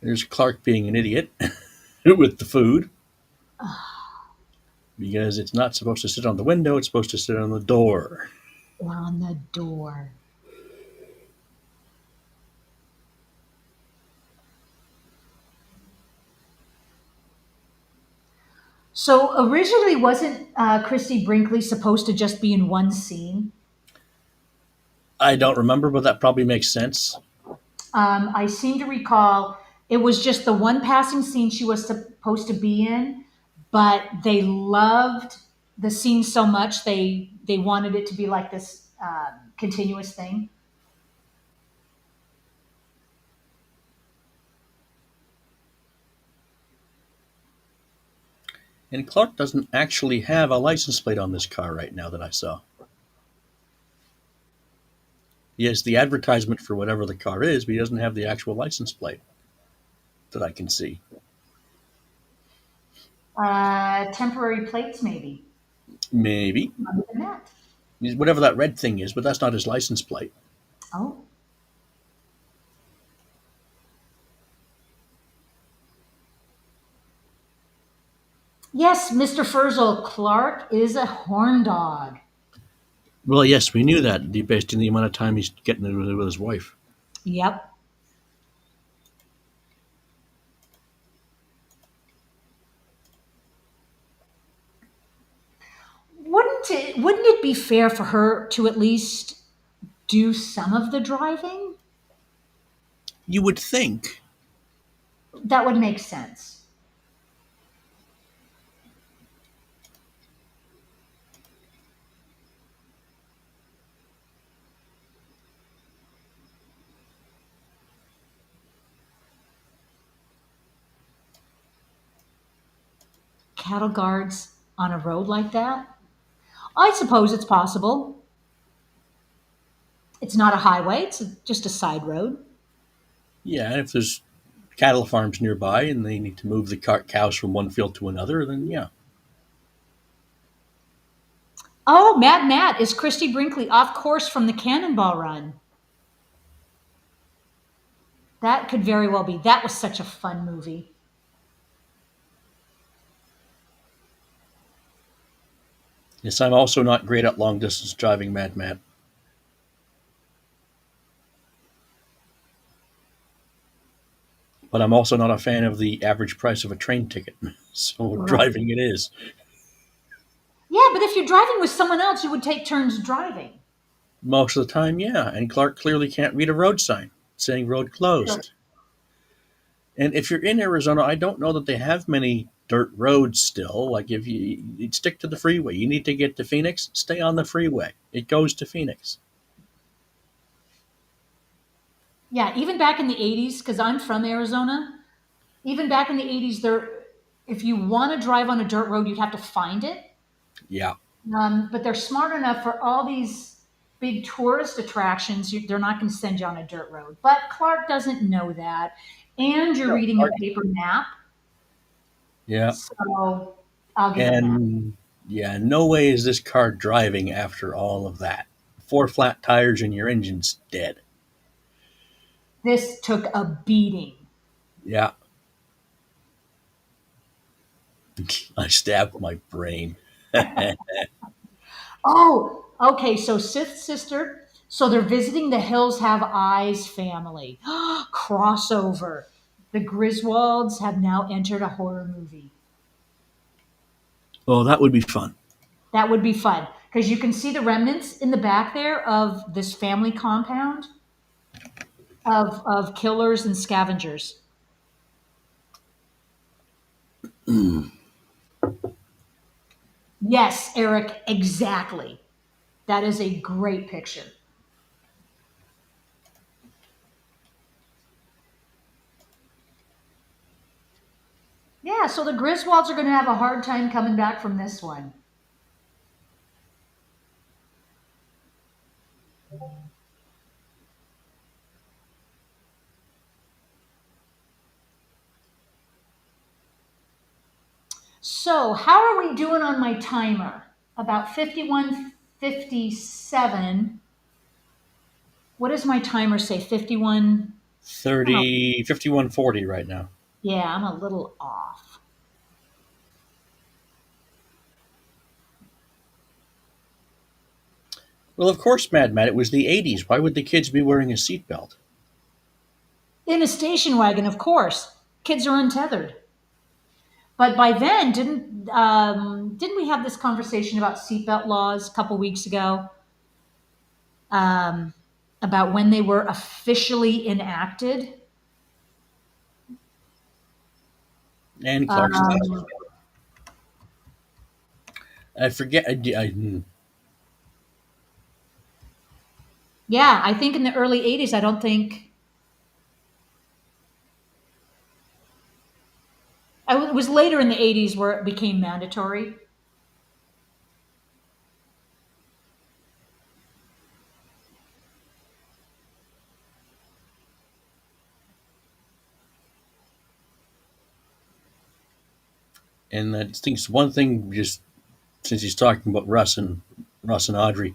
There's Clark being an idiot with the food because it's not supposed to sit on the window, it's supposed to sit on the door. On the door. So originally, wasn't Christy Brinkley supposed to just be in one scene? I don't remember, but that probably makes sense. I seem to recall it was just the one passing scene she was supposed to be in, but they loved the scene so much they wanted it to be like this continuous thing. And Clark doesn't actually have a license plate on this car right now that I saw. He has the advertisement for whatever the car is, but he doesn't have the actual license plate that I can see. Temporary plates, maybe. Maybe. Other than that. Whatever that red thing is, but that's not his license plate. Oh, Yes, Mr. Furzel, Clark is a horn dog. Well, yes, we knew that based on the amount of time he's getting with his wife. Yep. Wouldn't it be fair for her to at least do some of the driving? You would think. That would make sense. Cattle guards on a road like that? I suppose it's possible. It's not a highway, it's just a side road. Yeah, if there's cattle farms nearby and they need to move the cows from one field to another, then yeah. Oh, Mad Matt is Christy Brinkley off course from the Cannonball Run. That could very well be. That was such a fun movie. Yes, I'm also not great at long distance driving, Mad Matt. But I'm also not a fan of the average price of a train ticket. So Right. driving it is. Yeah, but if you're driving with someone else, you would take turns driving. Most of the time, yeah. And Clark clearly can't read a road sign saying road Sure. closed. And if you're in Arizona, I don't know that they have many dirt roads still. Like if you'd stick to the freeway, you need to get to Phoenix, stay on the freeway. It goes to Phoenix. Yeah, even back in the 80s, because I'm from Arizona, even back in the 80s, if you want to drive on a dirt road, you'd have to find it. Yeah. But they're smart enough for all these big tourist attractions. They're not going to send you on a dirt road. But Clark doesn't know that. And you're No, reading a Clark. paper map. Yeah. So I'll give him that. And yeah, no way is this car driving after all of that. Four flat tires and your engine's dead. This took a beating. Yeah. I stabbed my brain. Oh, okay. So Sith sister. So they're visiting the Hills Have Eyes family. Crossover. The Griswolds have now entered a horror movie. Oh, that would be fun. That would be fun because you can see the remnants in the back there of this family compound of killers and scavengers. Yes, Eric, exactly. That is a great picture. Yeah, so the Griswolds are going to have a hard time coming back from this one. So, how are we doing on my timer? About 51:57. What does my timer say? 51. I'm a, 30, 5140 right now. yeah, I'm a little off. Well, of course, Mad Matt, it was the 80s. Why would the kids be wearing a seatbelt? In a station wagon, of course. Kids are untethered. But by then, didn't we have this conversation about seatbelt laws a couple weeks ago? Um, about when they were officially enacted? And Clark's Um, I forget. yeah, I think in the early 80s, I don't think it was later in the 80s where it became mandatory. and I think one thing, just since he's talking about Russ and Audrey,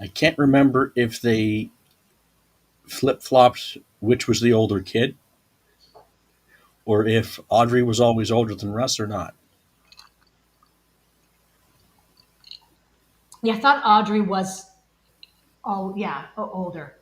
I can't remember if they flip flopped which was the older kid, or if Audrey was always older than Russ or not. Yeah, I thought Audrey was, oh, yeah, older.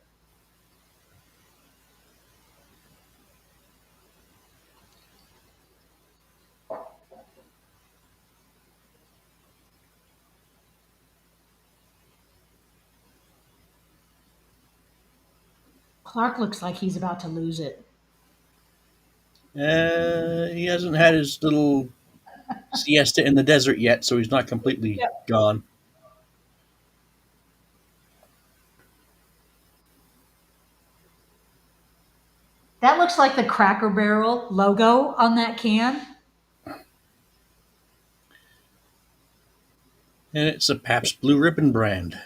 Clark looks like he's about to lose it. He hasn't had his little siesta in the desert yet, so he's not completely Yep. gone. That looks like the Cracker Barrel logo on that can. And it's a Pabst Blue Ribbon brand.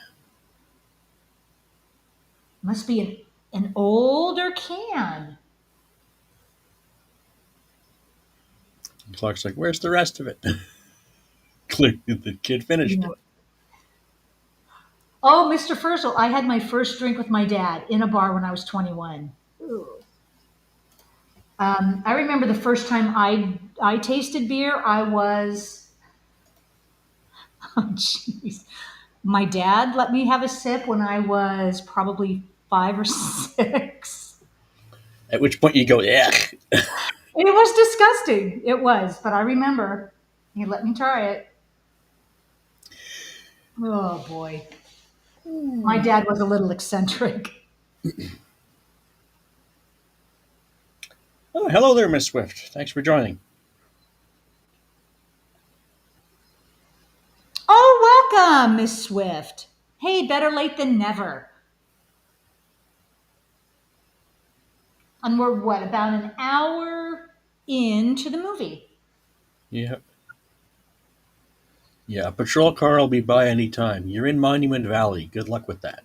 Must be an older can. And Clark's like, "Where's the rest of it?" Clearly, the kid finished Yeah. it. Oh, Mr. Furzel, I had my first drink with my dad in a bar when I was 21. Ooh. I remember the first time I tasted beer. I was, oh, jeez. My dad let me have a sip when I was probably 5 or 6. At which point you go, "Yeah." It was disgusting. It was, but I remember he let me try it. Oh boy. My dad was a little eccentric. Oh, hello there, Miss Swift. Thanks for joining. Oh, welcome, Miss Swift. Hey, better late than never. And we're what, about an hour into the movie. Yeah, yeah. A patrol car will be by any time. You're in Monument Valley. Good luck with that.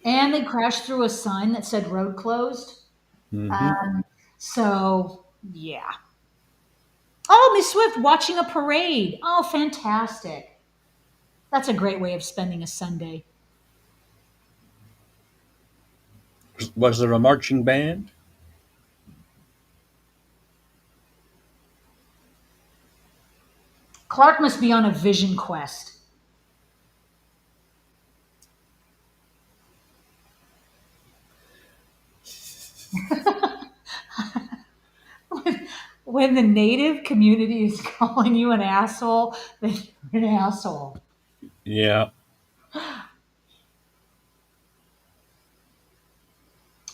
And they crashed through a sign that said road closed. Mm-hmm. Um, so, yeah. Oh, Miss Swift watching a parade. Oh, fantastic. That's a great way of spending a Sunday. Was there a marching band? Clark must be on a vision quest. When the native community is calling you an asshole, then you're an asshole. Yeah,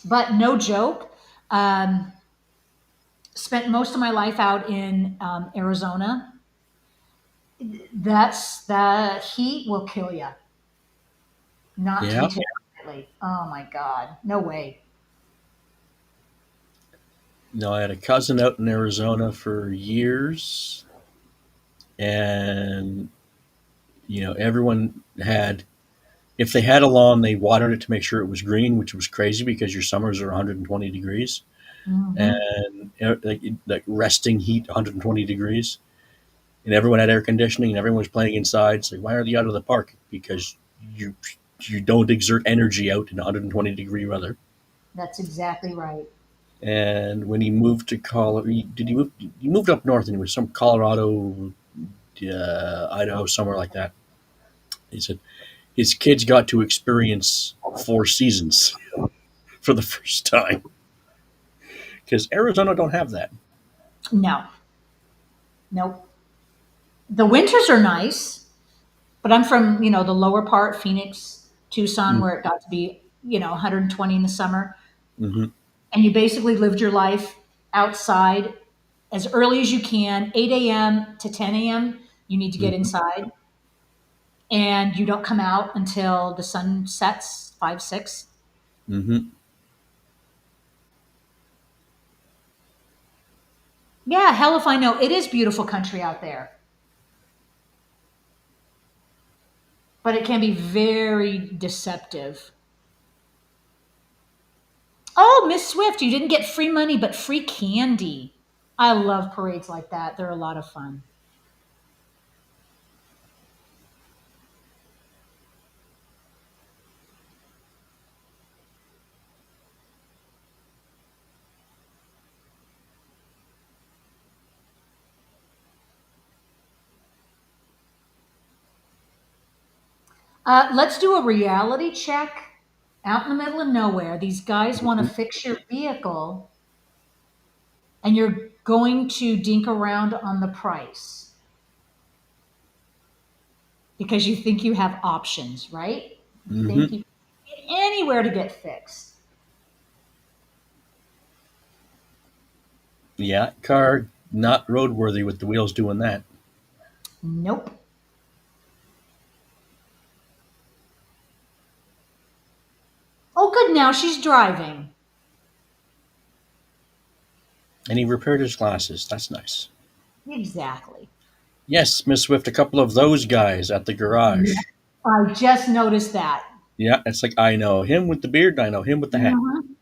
But no joke, um, spent most of my life out in Arizona. That's the heat will kill you. Not to be yeah. taken lightly. Oh my God, no way. No, I had a cousin out in Arizona for years, and everyone had. If they had a lawn, they watered it to make sure it was green, which was crazy because your summers are 120 degrees Hmm. and like resting heat, 120 degrees, and everyone had air conditioning and everyone was playing inside. So why are they out of the park? Because you don't exert energy out in 120-degree weather. That's exactly right. And when he moved to Colorado, did he move? He moved up north and it was some Colorado, Idaho, somewhere like that. He said his kids got to experience 4 seasons for the first time because Arizona don't have that. No, nope. The winters are nice, but I'm from, the lower part, Phoenix, Tucson, where it got to be, 120 in the summer. Mm-hmm. And you basically lived your life outside as early as you can, 8 a.m. to 10 a.m. You need to get Mm-hmm. inside, and you don't come out until the sun sets 5, 6. Mm-hmm. Yeah, hell if I know. It is beautiful country out there, but it can be very deceptive. Oh, Miss Swift, you didn't get free money, but free candy. I love parades like that. They're a lot of fun. Let's do a reality check out in the middle of nowhere. These guys want to Mhm. fix your vehicle, and you're going to dink around on the price because you think you have options, right? You think Mhm. you can get anywhere to get fixed. Yeah, car not roadworthy with the wheels doing that. Nope. Oh, good. Now she's driving. And he repaired his glasses. That's nice. Exactly. Yes, Miss Swift, a couple of those guys at the Yeah. garage. I just noticed that. Yeah, it's like I know him with the beard, and I know him with the hat. Mhm.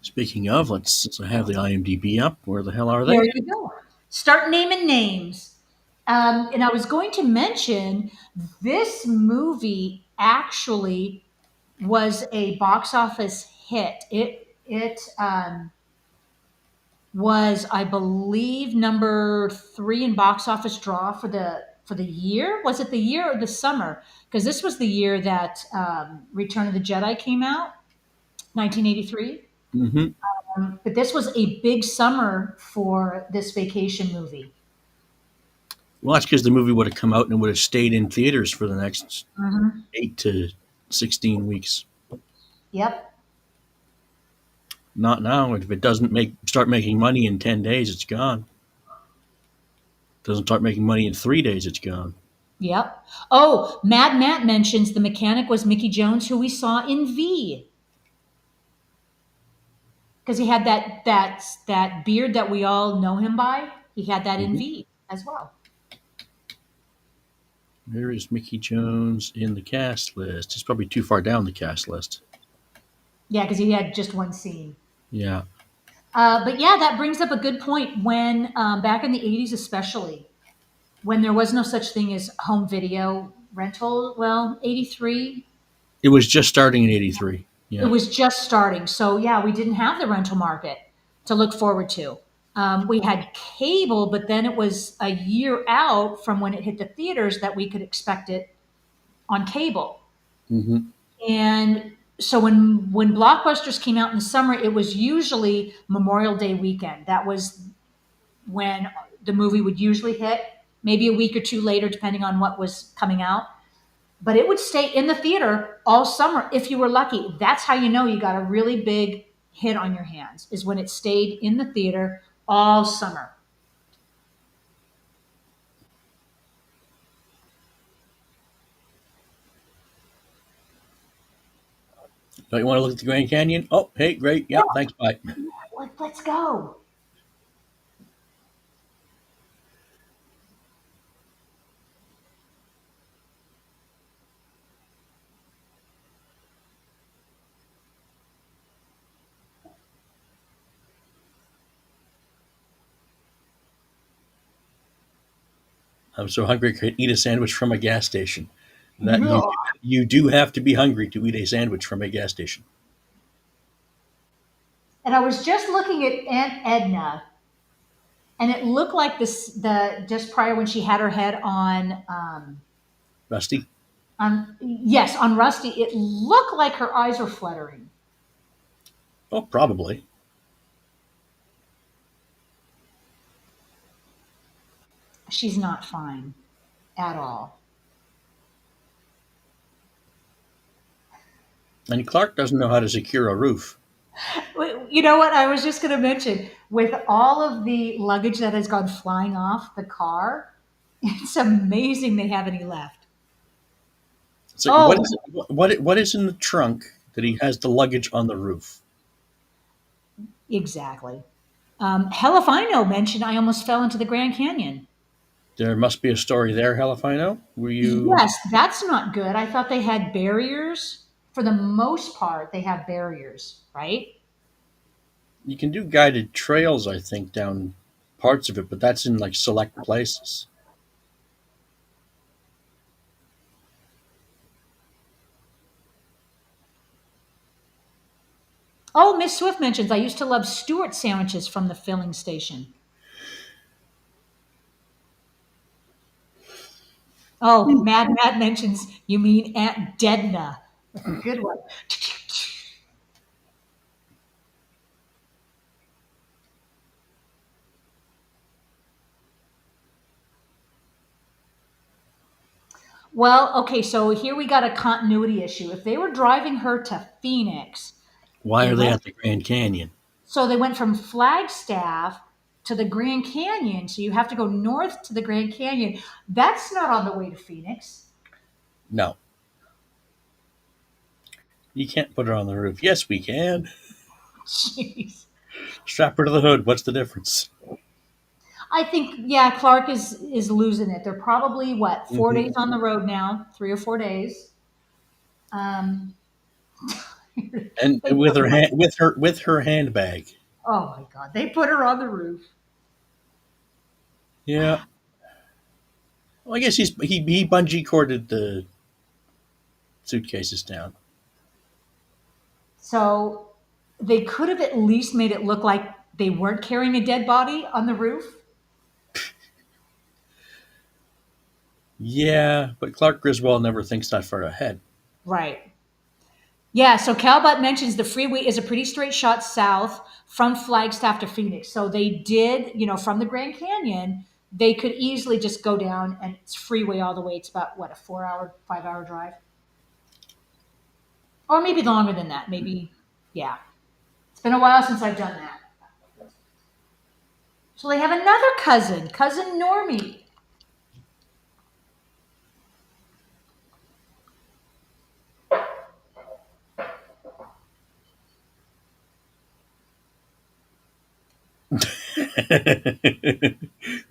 Speaking of, let's have the IMDb up. Where the hell are There they? you go. Start naming names. And I was going to mention this movie actually was a box office hit. It was, I believe, number three in box office draw for the year. Was it the year or the summer? Because this was the year that Return of the Jedi came out, 1983. Hmm. But this was a big summer for this vacation movie. Well, that's because the movie would have come out and it would have stayed in theaters for the next Hmm. 8 to 16 weeks. Yep. Not now. If it doesn't start making money in 10 days, it's gone. Doesn't start making money in 3 days, it's gone. Yep. Oh, Mad Matt mentions the mechanic was Mickey Jones, who we saw in V, because he had that beard that we all know him by. He had that in Hmm. V as well. There is Mickey Jones in the cast list. He's probably too far down the cast list. Yeah, because he had just one scene. Yeah. But yeah, that brings up a good point. When back in the '80s, especially when there was no such thing as home video rental. Well, '83, It was just starting in 83. it Yeah. was just starting. So yeah, we didn't have the rental market to look forward to. We had cable, but then it was a year out from when it hit the theaters that we could expect it on cable. Hmm. And so when blockbusters came out in the summer, it was usually Memorial Day weekend. That was when the movie would usually hit, maybe a week or two later, depending on what was coming out. But it would stay in the theater all summer if you were lucky. That's how you know you got a really big hit on your hands, is when it stayed in the theater all summer. Don't you want to look at the Grand Canyon? Oh, hey, great. Yeah, Yep, thanks. Bye. let's go. I'm so hungry I could eat a sandwich from a gas station. That Yeah. you do have to be hungry to eat a sandwich from a gas station. And I was just looking at Aunt Edna, and it looked like this the just prior when she had her head Rusty? on yes, on Rusty, it looked like her eyes were fluttering. Oh, probably. She's not fine at all. And Clark doesn't know how to secure a roof. You know what? I was just going to mention with all of the luggage that has gone flying off the car, it's amazing they have any left. It's like what Oh, is it, what is in the trunk that he has the luggage on the roof? exactly. Hell if I know mentioned I almost fell into the Grand Canyon. There must be a story there, hell if I know. Were you Yes, that's not good. I thought they had barriers. For the most part, they have barriers, right? you can do guided trails, I think, down parts of it, but that's in like select places. Oh, Miss Swift mentions I used to love Stewart sandwiches from the filling station. Oh, Matt mentions you mean Aunt Dedna. Good one. Well, okay, so here we got a continuity issue. If they were driving her to Phoenix, Why they are they went at the Grand Canyon? so they went from Flagstaff to the Grand Canyon. So you have to go north to the Grand Canyon. That's not on the way to Phoenix. No, you can't put her on the roof. Yes, we can. Jeez. Strap her to the hood. What's the difference? I think yeah, Clark is losing it. They're probably what 4 days on the road now, 3 or 4 days. Um, And they with put her her. with her handbag. Oh my God, they put her on the roof. Yeah. Well, I guess he bungee corded the suitcases down. So they could have at least made it look like they weren't carrying a dead body on the roof. Yeah, but Clark Griswold never thinks that far ahead. Right. Yeah, so Calbot mentions the freeway is a pretty straight shot south from Flagstaff to Phoenix. So they did, from the Grand Canyon, they could easily just go down and it's freeway all the way. It's about what, a 4 hour, 5 hour drive? Or maybe longer than that. Maybe, yeah. It's been a while since I've done that. So they have another cousin Normie.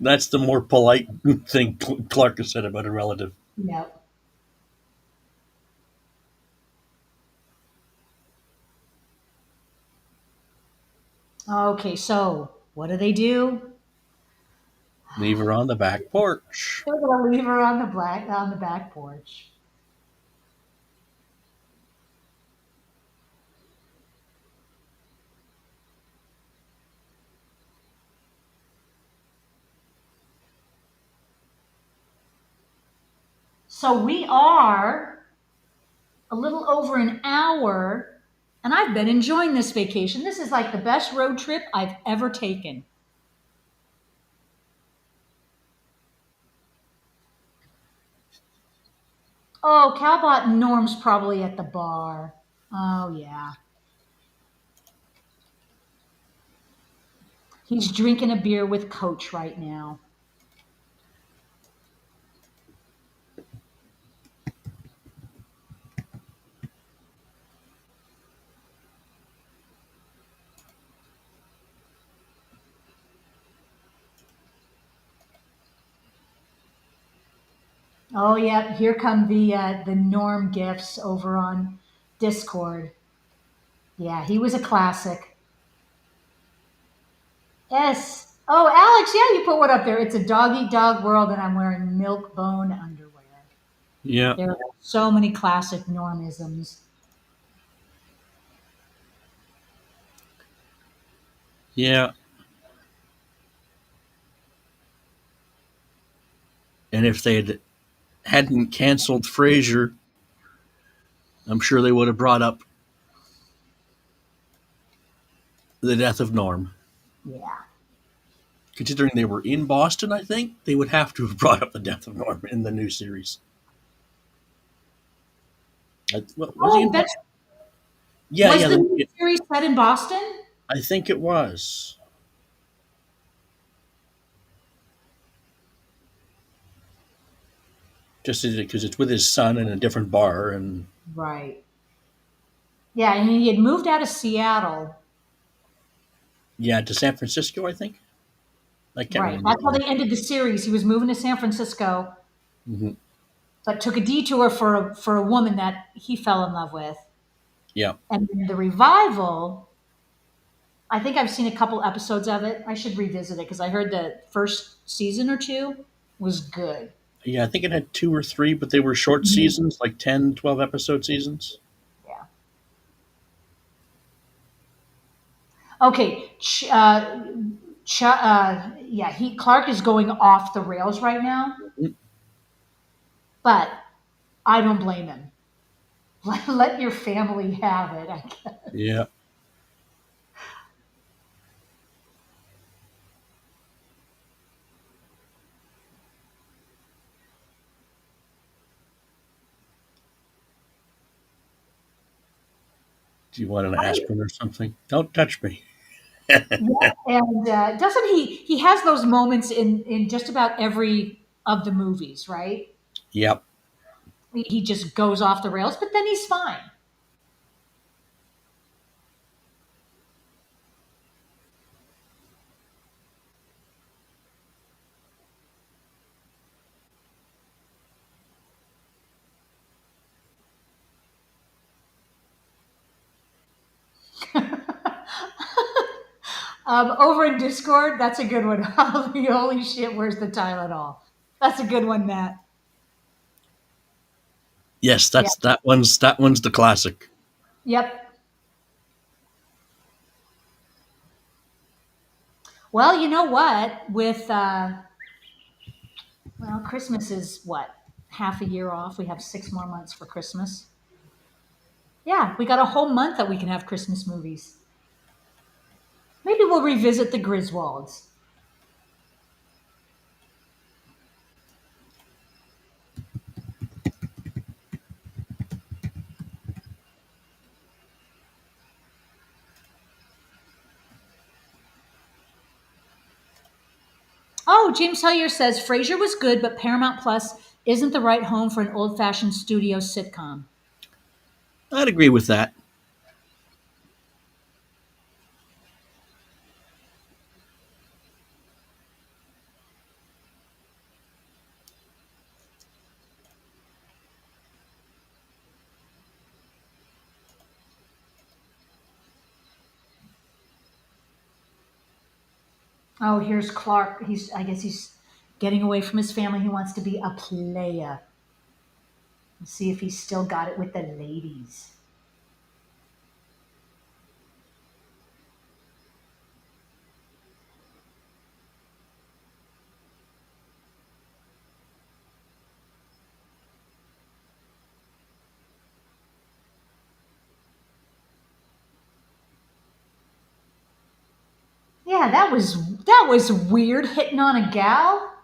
That's the more polite thing Clark has said about a relative. Yep. Okay, so what do? Leave her on the back porch. They're gonna leave her on the back porch. So we are a little over an hour, and I've been enjoying this vacation. This is like the best road trip I've ever taken. Oh, Calbot and Norm's probably at the bar. Oh yeah. He's drinking a beer with Coach right now. Oh yeah, here come the Norm gifts over on Discord. Yeah, he was a classic. Yes. Oh, Alex, yeah, you put one up there. It's a dog eat dog world, and I'm wearing milk bone underwear. Yeah, There are so many classic Normisms. yeah. And if they hadn't canceled Frasier, I'm sure they would have brought up the death of Norm. Yeah. Considering they were in Boston, I think they would have to have brought up the death of Norm in the new series. Well, was he Oh, in that's Boston? Yeah, was yeah. the new series set in Boston? I think it was. Just because it's with his son in a different bar, and Right. Yeah, and he had moved out of Seattle. yeah, to San Francisco, I think. I can't Right. remember. That's how they ended the series. He was moving to San Francisco, Hmm. but took a detour for a woman that he fell in love with. Yeah, And then the revival, I think I've seen a couple episodes of it. I should revisit it because I heard the first season or two was good. yeah. I think it had two or three, but they were short Mhm. seasons, like 10, 12 episode seasons. Yeah. Okay. Yeah. He Clark is going off the rails right now. Mhm. But I don't blame him. Let your family have it. I guess. Yeah. Do you want an aspirin or something? Don't touch me. Yeah, and doesn't he? He has those moments in just about every of the movies, right? Yep. He just goes off the rails, but then he's fine. Over in Discord, that's a good one. Holy shit, where's the Tylenol? That's a good one, Matt. Yes, Yeah. that one's the classic. Yep. Well, you know what? With well, Christmas is what, half a year off. We have 6 more months for Christmas. Yeah, we got a whole month that we can have Christmas movies. Maybe we'll revisit the Griswolds. Oh, James Hillier says Frasier was good, but Paramount Plus isn't the right home for an old-fashioned studio sitcom. I'd agree with that. Oh, here's Clark. I guess he's getting away from his family. He wants to be a player. Let's see if he's still got it with the ladies. Yeah, that was weird hitting on a gal.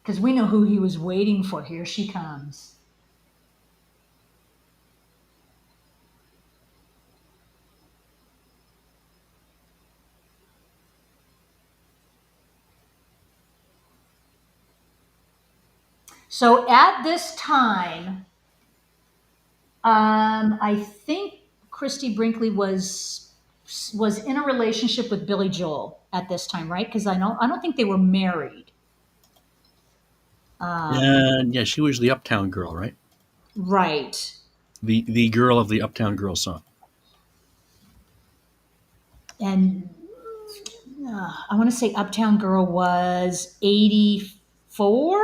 Because we know who he was waiting for. Here she comes. So at this time, I think Christy Brinkley was in a relationship with Billy Joel at this time, right? Because I don't think they were married. Um, And yeah, she was the Uptown Girl, right? right. The girl of the Uptown Girl song. And I want to say Uptown Girl was 84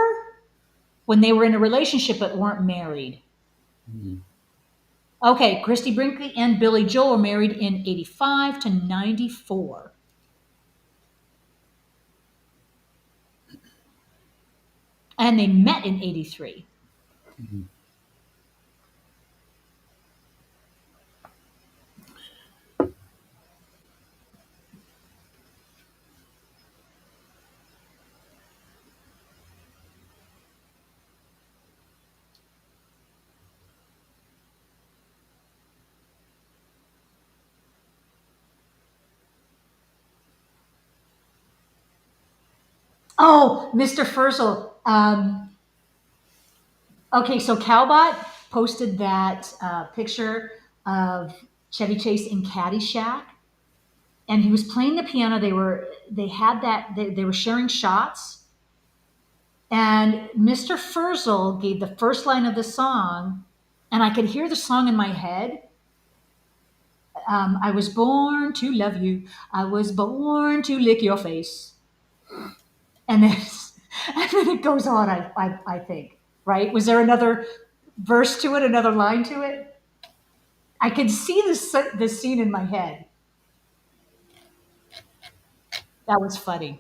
when they were in a relationship but weren't married. Hmm. Okay, Christy Brinkley and Billy Joel were married in 85 to 94. And they met in 83. Oh, Mr. Furzel. Okay, so Calbot posted that picture of Chevy Chase in Caddyshack, and he was playing the piano. They were sharing shots, and Mr. Furzel gave the first line of the song, and I could hear the song in my head. I was born to love you. I was born to lick your face. And then, and then it goes on, I think, right? Was there another verse to it, another line to it? I could see this scene in my head. That was funny.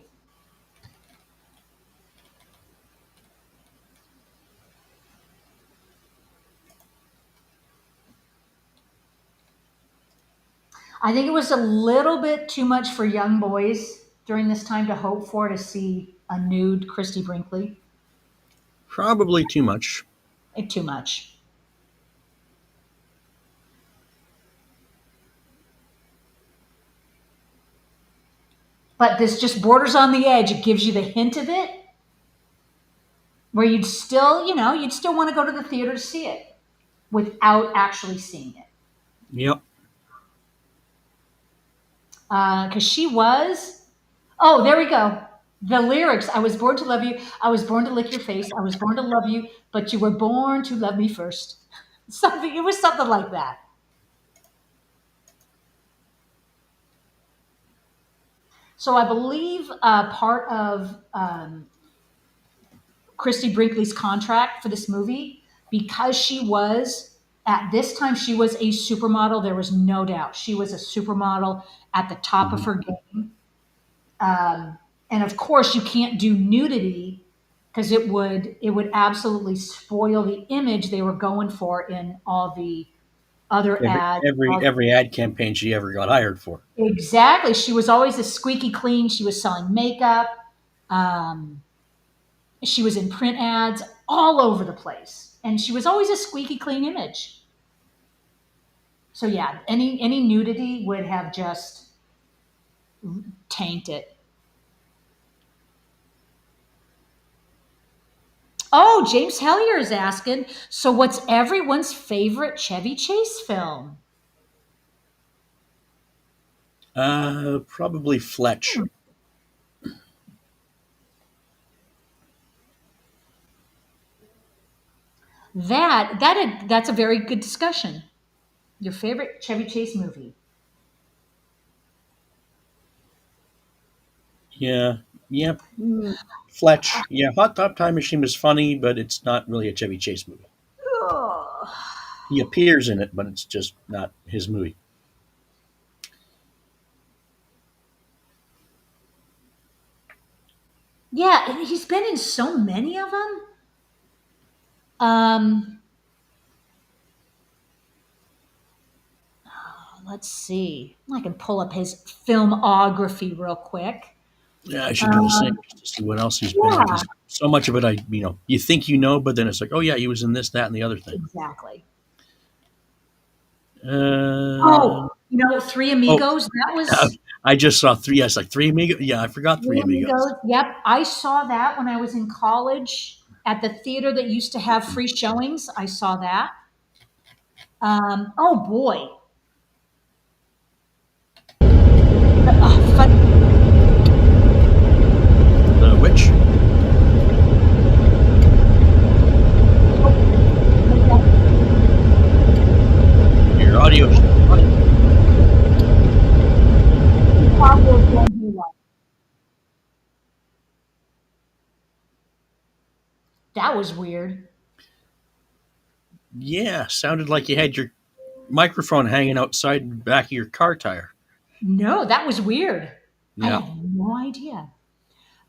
I think it was a little bit too much for young boys during this time to hope for to see a nude Christy Brinkley. Probably too much. Too much. But this just borders on the edge. It gives you the hint of it, where you'd still, you'd still want to go to the theater to see it without actually seeing it. Yep. Because she was, oh, there we go. The lyrics, I was born to love you. I was born to lick your face. I was born to love you, but you were born to love me first. Something, it was something like that. So I believe part of Christy Brinkley's contract for this movie, because she was, at this time, she was a supermodel. There was no doubt. She was a supermodel at the top of Mhm. her game. And of course, you can't do nudity because it would absolutely spoil the image they were going for in all the other Every ads. every every ad campaign she ever got hired for. Exactly. She was always a squeaky clean. She was selling makeup. Um, she was in print ads all over the place, and she was always a squeaky clean image. So yeah, any nudity would have just tanked it. Oh, James Hellier is asking, so what's everyone's favorite Chevy Chase film? Probably Fletch. That's a very good discussion. Your favorite Chevy Chase movie? Yeah, yeah. Fletch. Yeah, Hot Top Time Machine was funny, but it's not really a Chevy Chase movie. Oh. He appears in it, but it's just not his movie. Yeah, and he's been in so many of them. Um, let's see. I can pull up his filmography real quick. Yeah, I should do the same just to see what else he's been in, Yeah, because so much of it, you think you know, but then it's like, oh yeah, he was in this, that, and the other thing. exactly. Uh, Oh, Three oh, Amigos. That was I just saw three. Yes, like Three Amigos. Yeah, I forgot Three Three Amigos. Amigos. Yep, I saw that when I was in college at the theater that used to have free showings. I saw that. Oh boy. Fun. The Witch. Your audio. That was weird. Yeah, sounded like you had your microphone hanging outside the back of your car tire. No, that was weird. I Yeah. have no idea.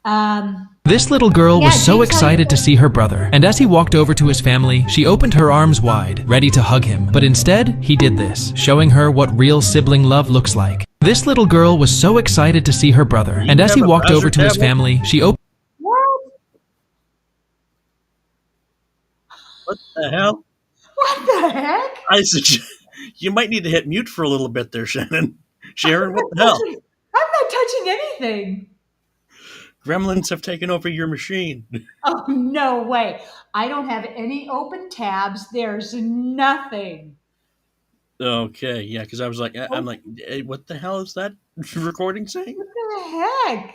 Um, This little girl was yeah, so James excited to Hellier. see her brother, and as he walked over to his family, she opened her arms wide, ready to hug him. But instead, he did this, showing her what real sibling love looks like. This little girl was so excited to see her brother, You and as have he a walked over browser to his tablet? family, she opened. What the hell? What the heck? I suggest you might need to hit mute for a little bit there, Shannon. I'm Sharon, what not the hell? touching anything. Gremlins have taken over your machine. Oh, no way. I don't have any open tabs. There's nothing. Okay, yeah, because I was like, I'm What like, what the hell is that recording saying? the heck?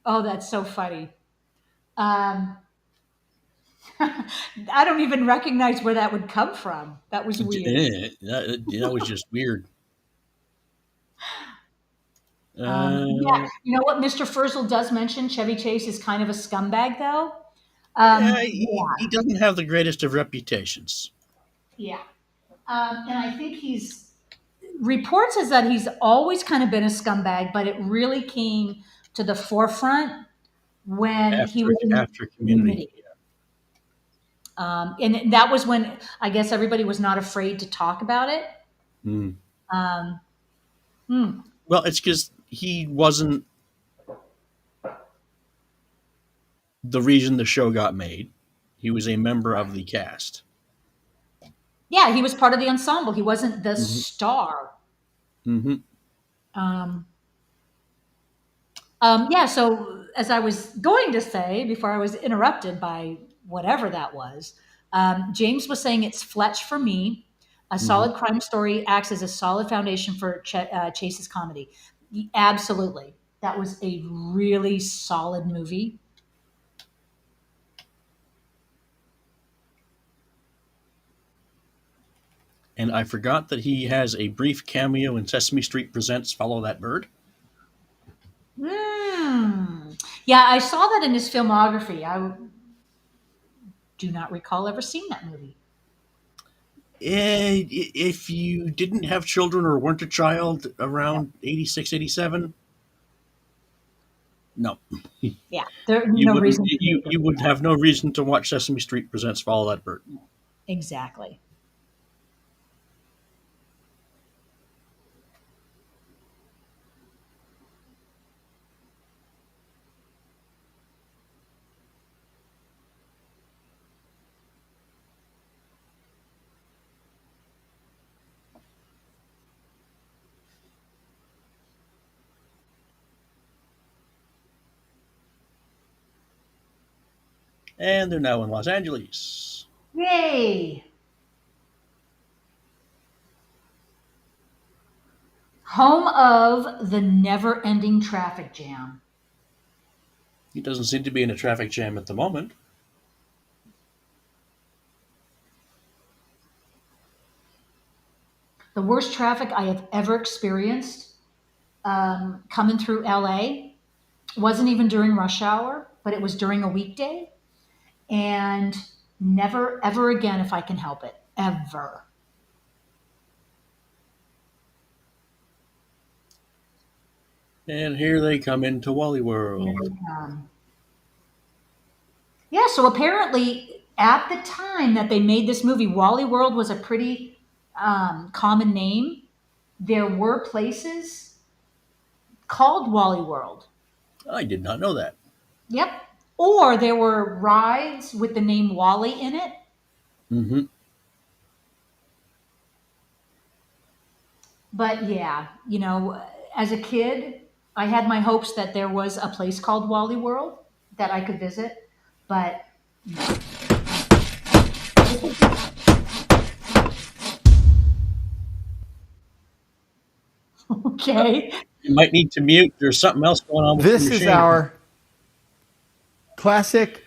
Oh, that's so funny. Um, I don't even recognize where that would come from. That was weird. That was just weird. Yeah, Uh, you know what Mr. Furzel does mention? Chevy Chase is kind of a scumbag, though. yeah, Yeah, he doesn't have the greatest of reputations. yeah. And I think reports is that he's always kind of been a scumbag, but it really came to the forefront when he was in After Community. Community. And that was when I guess everybody was not afraid to talk about it. Hmm. Well, it's because he wasn't the reason the show got made. He was a member of the cast. Yeah, he was part of the ensemble. He wasn't the Mm-hmm. star. Mm-hmm. Yeah, so as I was going to say before I was interrupted by whatever that was, James was saying it's Fletch for me. A solid crime story acts as a solid foundation for Chase's comedy. Absolutely. That was a really solid movie. And I forgot that he has a brief cameo in Sesame Street Presents Follow That Bird. Yeah, I saw that in his filmography. I do not recall ever seeing that movie. If you didn't have children or weren't a child around 86, 87, no. Yeah, there's no reason. You would have no reason to watch Sesame Street Presents Follow That Bird. Exactly. And they're now in Los Angeles. Yay! Home of the never-ending traffic jam. He doesn't seem to be in a traffic jam at the moment. The worst traffic I have ever experienced coming through LA wasn't even during rush hour, but it was during a weekday. And never, ever again, if I can help it, ever. And here they come into Wally World. Yeah, so apparently at the time that they made this movie, Wally World was a pretty common name. There were places called Wally World. I did not know that. Yep. Or there were rides with the name Wally in it. Mm-hmm. But yeah, as a kid, I had my hopes that there was a place called Wally World that I could visit, but no. Okay. You might need to mute. There's something else going on with This the is machine. our classic,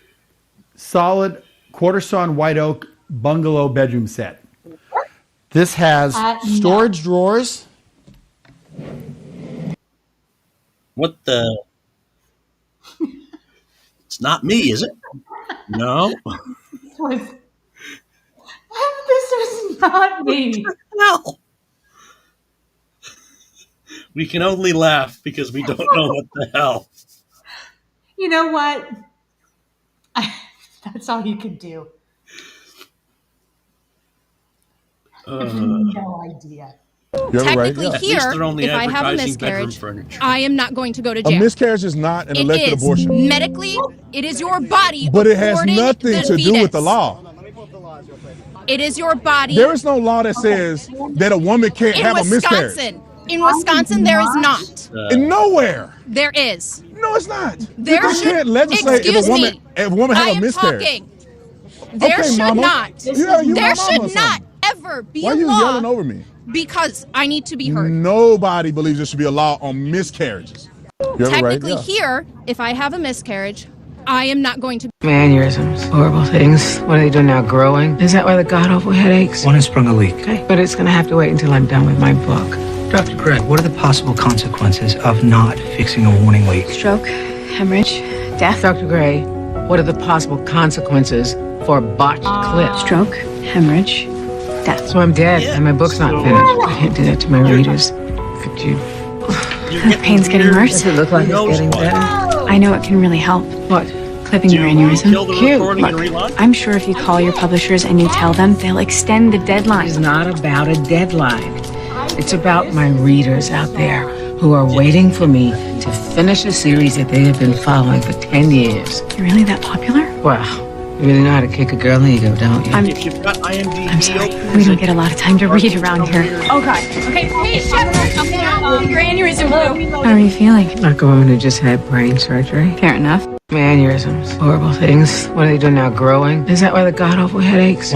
solid quarter-sawn white oak bungalow bedroom set. This has storage drawers. What the? It's not me, is it? No. This was not me. No. We can only laugh because we don't know what the hell. You know what? That's all you can do. I have no idea. Technically, Yeah. here, they're only if I have a advertising bedroom miscarriage, furniture. I am not going to go to A jail. miscarriage is not an It elected is. abortion. Medically, it is your body. But it has aborting nothing the to do with the fetus. law. It is your body. There is no law that says that a woman can't In have a miscarriage. Wisconsin. In Wisconsin, there is not. In nowhere. There is. No, it's not. There You should. can't legislate Excuse me. if a woman I have a am miscarriage. talking. There Okay, should Mama. not. Yeah, you There my mama or should not something. ever be Why a are you law yelling over me? because I need to be heard. Nobody believes there should be a law on miscarriages. You have it right, Technically, yeah. here, if I have a miscarriage, I am not going to. Aneurysms, horrible things. What are they doing now, growing? Is that why the god-awful headaches? One has sprung a leak. Okay, but it's gonna have to wait until I'm done with my book. Dr. Craig, what are the possible consequences of not fixing a warning leak? Stroke, hemorrhage, death. Dr. Gray, what are the possible consequences for a botched clip? Stroke, hemorrhage, death. So I'm dead and my book's not finished. I can't do that to my readers. Could you? The pain's getting worse. Does it look like it's getting better? I know it can really help. What? Clipping Do your you want to kill aneurysm. the Cute. recording and Look, relaunch? I'm sure if you call your publishers and you tell them, they'll extend the It's deadline. not about a deadline. It's about my readers out there who are waiting for me to finish a series that they have been following for 10 years. You're really that popular? Wow. You really know how to kick a girl in the ego, don't you? If you've got IMDb, I'm sorry. We don't get a lot of time to read around here. Oh, God. Okay, hey, I'm gonna your aneurysm blue. How are you feeling? Like a woman who just had brain surgery. Fair enough. Aneurysms. Horrible things. What are they doing now, growing? Is that why the god-awful headaches?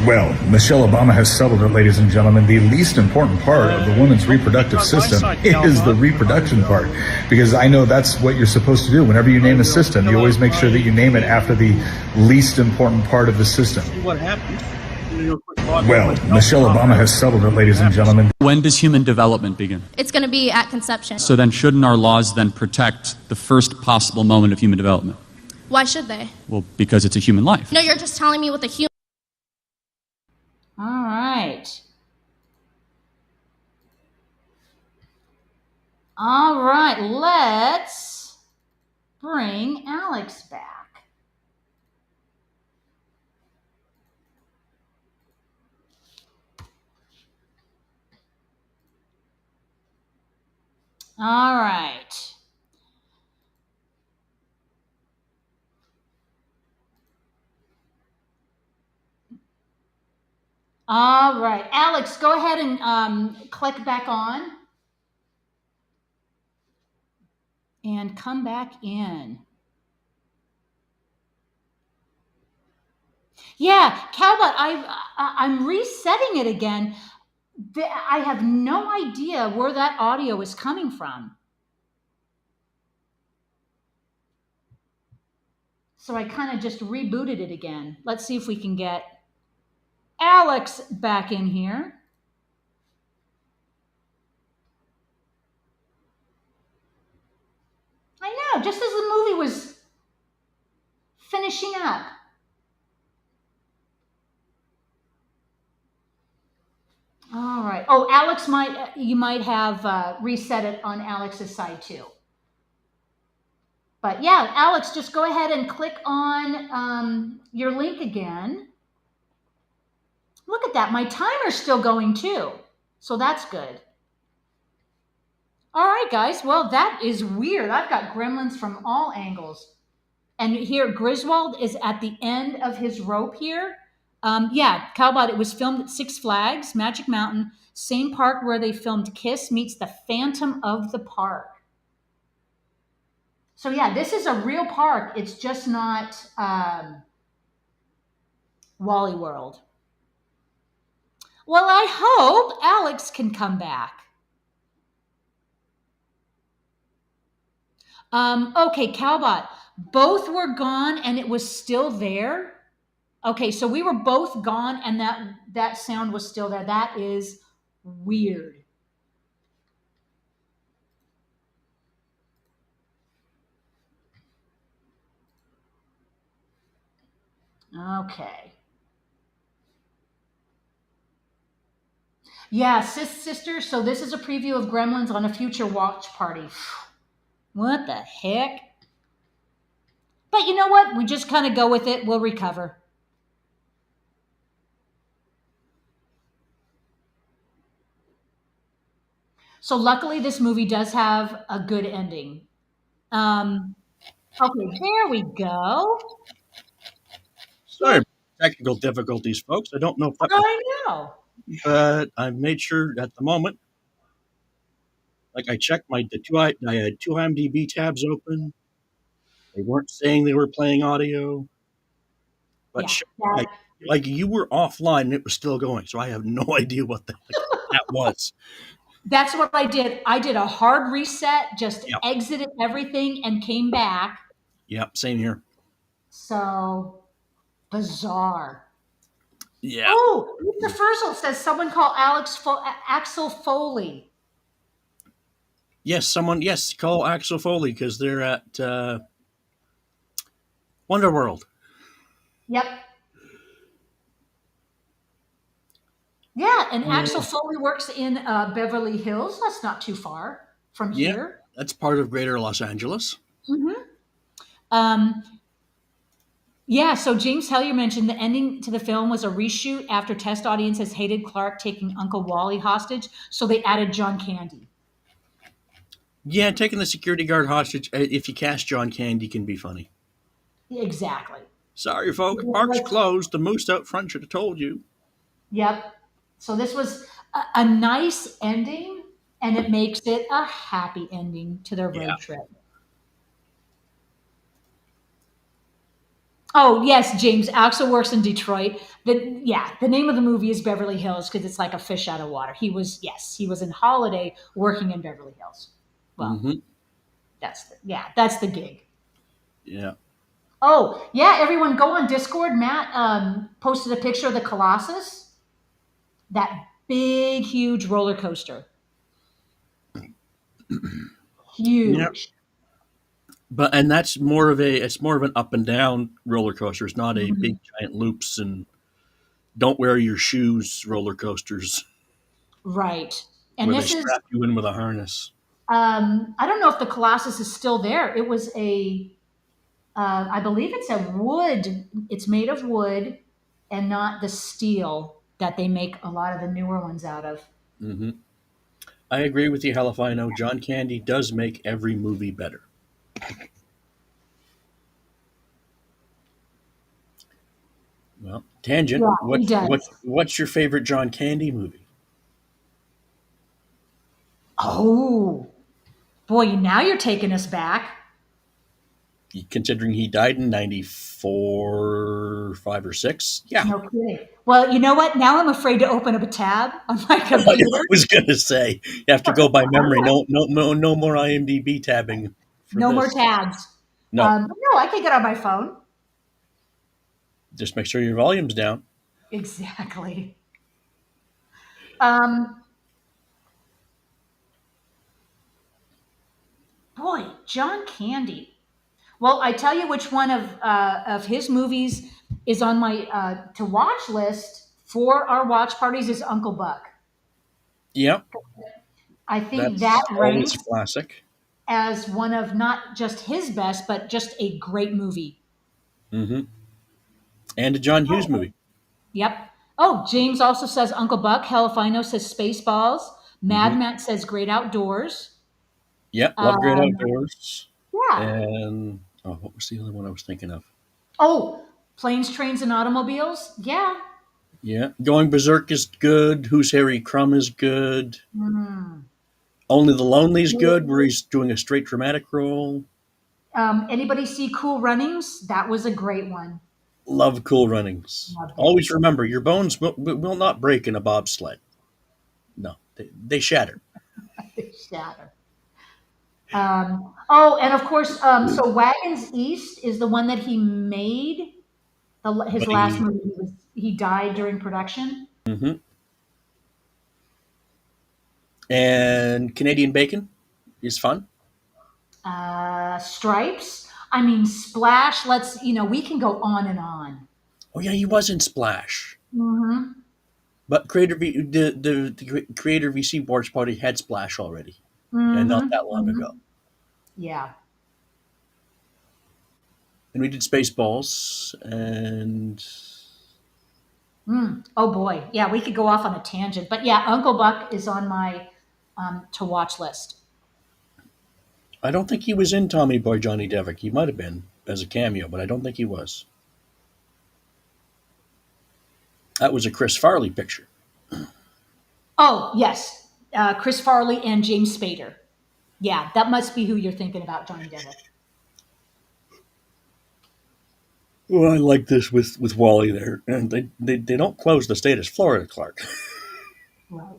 Well, Michelle Obama has settled it, ladies and gentlemen. The least important part of the woman's reproductive system is the reproduction part. Because I know that's what you're supposed to do. Whenever you name a system, you always make sure that you name it after the least important part of the system. What happened? Well, Michelle Obama has settled it, ladies and gentlemen. When does human development begin? It's going to be at conception. So then shouldn't our laws then protect the first possible moment of human development? Why should they? Well, because it's a human life. No, you're just telling me what the human... All right. All right, let's bring Alex back. All right. All right. Alex, go ahead and click back on. And come back in. Yeah, Calbot, I'm resetting it again. I have no idea where that audio is coming from. So I kind of just rebooted it again. Let's see if we can get Alex back in here. I know, just as the movie was finishing up. All right. Oh, Alex you might have reset it on Alex's side too. But yeah, Alex, just go ahead and click on your link again. Look at that. My timer's still going too. So that's good. All right, guys. Well, that is weird. I've got gremlins from all angles. And here, Griswold is at the end of his rope here. Yeah, Calbot, it was filmed at Six Flags, Magic Mountain, same park where they filmed Kiss meets the Phantom of the Park. So yeah, this is a real park. It's just not Wally World. Well, I hope Alex can come back. Okay, Calbot, both were gone and it was still there. Okay, so we were both gone and that sound was still there. That is weird. Okay. Yeah, sister. So this is a preview of Gremlins on a future watch party. What the heck? But you know what? We just kind of go with it. We'll recover. So luckily, this movie does have a good ending. Okay, there we go. Sorry, technical difficulties, folks. I don't know if that was, I know. but I've made sure at the moment. Like I checked I had two IMDb tabs open. They weren't saying they were playing audio, but like you were offline and it was still going. So I have no idea what the heck that was. That's what I did. I did a hard reset, just exited everything and came back. Yep, same here. So bizarre. Yeah. Oh, Mr. Fursel says someone call Axel Foley. Yes, call Axel Foley because they're at Wonderworld. Yep. Yeah, and Axel Foley works in Beverly Hills. That's not too far from here. That's part of Greater Los Angeles. Mm-hmm. Yeah, so James Hellier mentioned the ending to the film was a reshoot after test audiences hated Clark taking Uncle Wally hostage, so they added John Candy. Yeah, taking the security guard hostage, if you cast John Candy, can be funny. Exactly. Sorry, folks, park's closed. The moose out front should have told you. Yep. So this was a nice ending, and it makes it a happy ending to their Yeah. road trip. Oh yes, James. Axel works in Detroit. The name of the movie is Beverly Hills because it's like a fish out of water. He was in Holiday working in Beverly Hills. Well, Mm-hmm. that's the gig. Yeah. Oh yeah, everyone go on Discord. Matt posted a picture of the Colossus, that big, huge roller coaster, Yeah. huge. And that's more of an up and down roller coaster. It's not a big Mhm. giant loops and don't wear your shoes roller coasters Right, and where they this is strap you in with a harness. I don't know if the Colossus is still there. It was I believe it's a wood. It's made of wood and not the steel that they make a lot of the newer ones out of. Hmm. I agree with you, Halifino. John Candy does make every movie better. Well, tangent. Yeah, he does. What's your favorite John Candy movie? Oh boy, now you're taking us back. Considering he died in '94, 5 or 6. Yeah. No kidding. Well, you know what? Now I'm afraid to open up a tab on my I computer. was gonna say you have to go by memory. No more IMDb tabbing for No more this. tabs. No, No, I can get on my phone. just make sure your volume's down. Exactly. Um, boy, John Candy. Well, I tell you which one of his movies is on my to watch list for our watch parties is Uncle Buck. Yep, I think that that's always ranks classic. as one of not just his best, but just a great movie. Hmm. And a John Hughes movie. Yep. Oh, James also says Uncle Buck. Helifino says Spaceballs. Hmm. Mad Matt says Great Outdoors. Yep, love Great Um, Outdoors. yeah. And what was the other one I was thinking of? Oh, Planes, Trains, and Automobiles. Yeah. Yeah, Going Berserk is good. Who's Harry Crumb is good. Mhm. Only the Lonely's good, where he's doing a straight dramatic role. Anybody see Cool Runnings? That was a great one. Love Cool Runnings. Loved it. Always remember, your bones will not break in a bobsled. No, they shatter. Shatter. And of course, so Wagons East is the one that he made. His But last movie, he died during production. Mhm. And Canadian Bacon is fun. Stripes. I mean, Splash. We can go on and on. Oh yeah, he was in Splash. Mm-hmm. But the Creator VC Watch Party had Splash already, and not that long Mm-hmm. ago. Yeah. And we did Spaceballs, and Oh boy. Yeah, we could go off on a tangent, but yeah, Uncle Buck is on my to watch list. I don't think he was in Tommy Boy Johnny Devick. He might have been as a cameo, but I don't think he was. That was a Chris Farley picture. Oh yes, Chris Farley and James Spader. Yeah, that must be who you're thinking about, Johnny Depp. Well, I like this with Wally there, and they don't close the state as Florida, Clark. Right.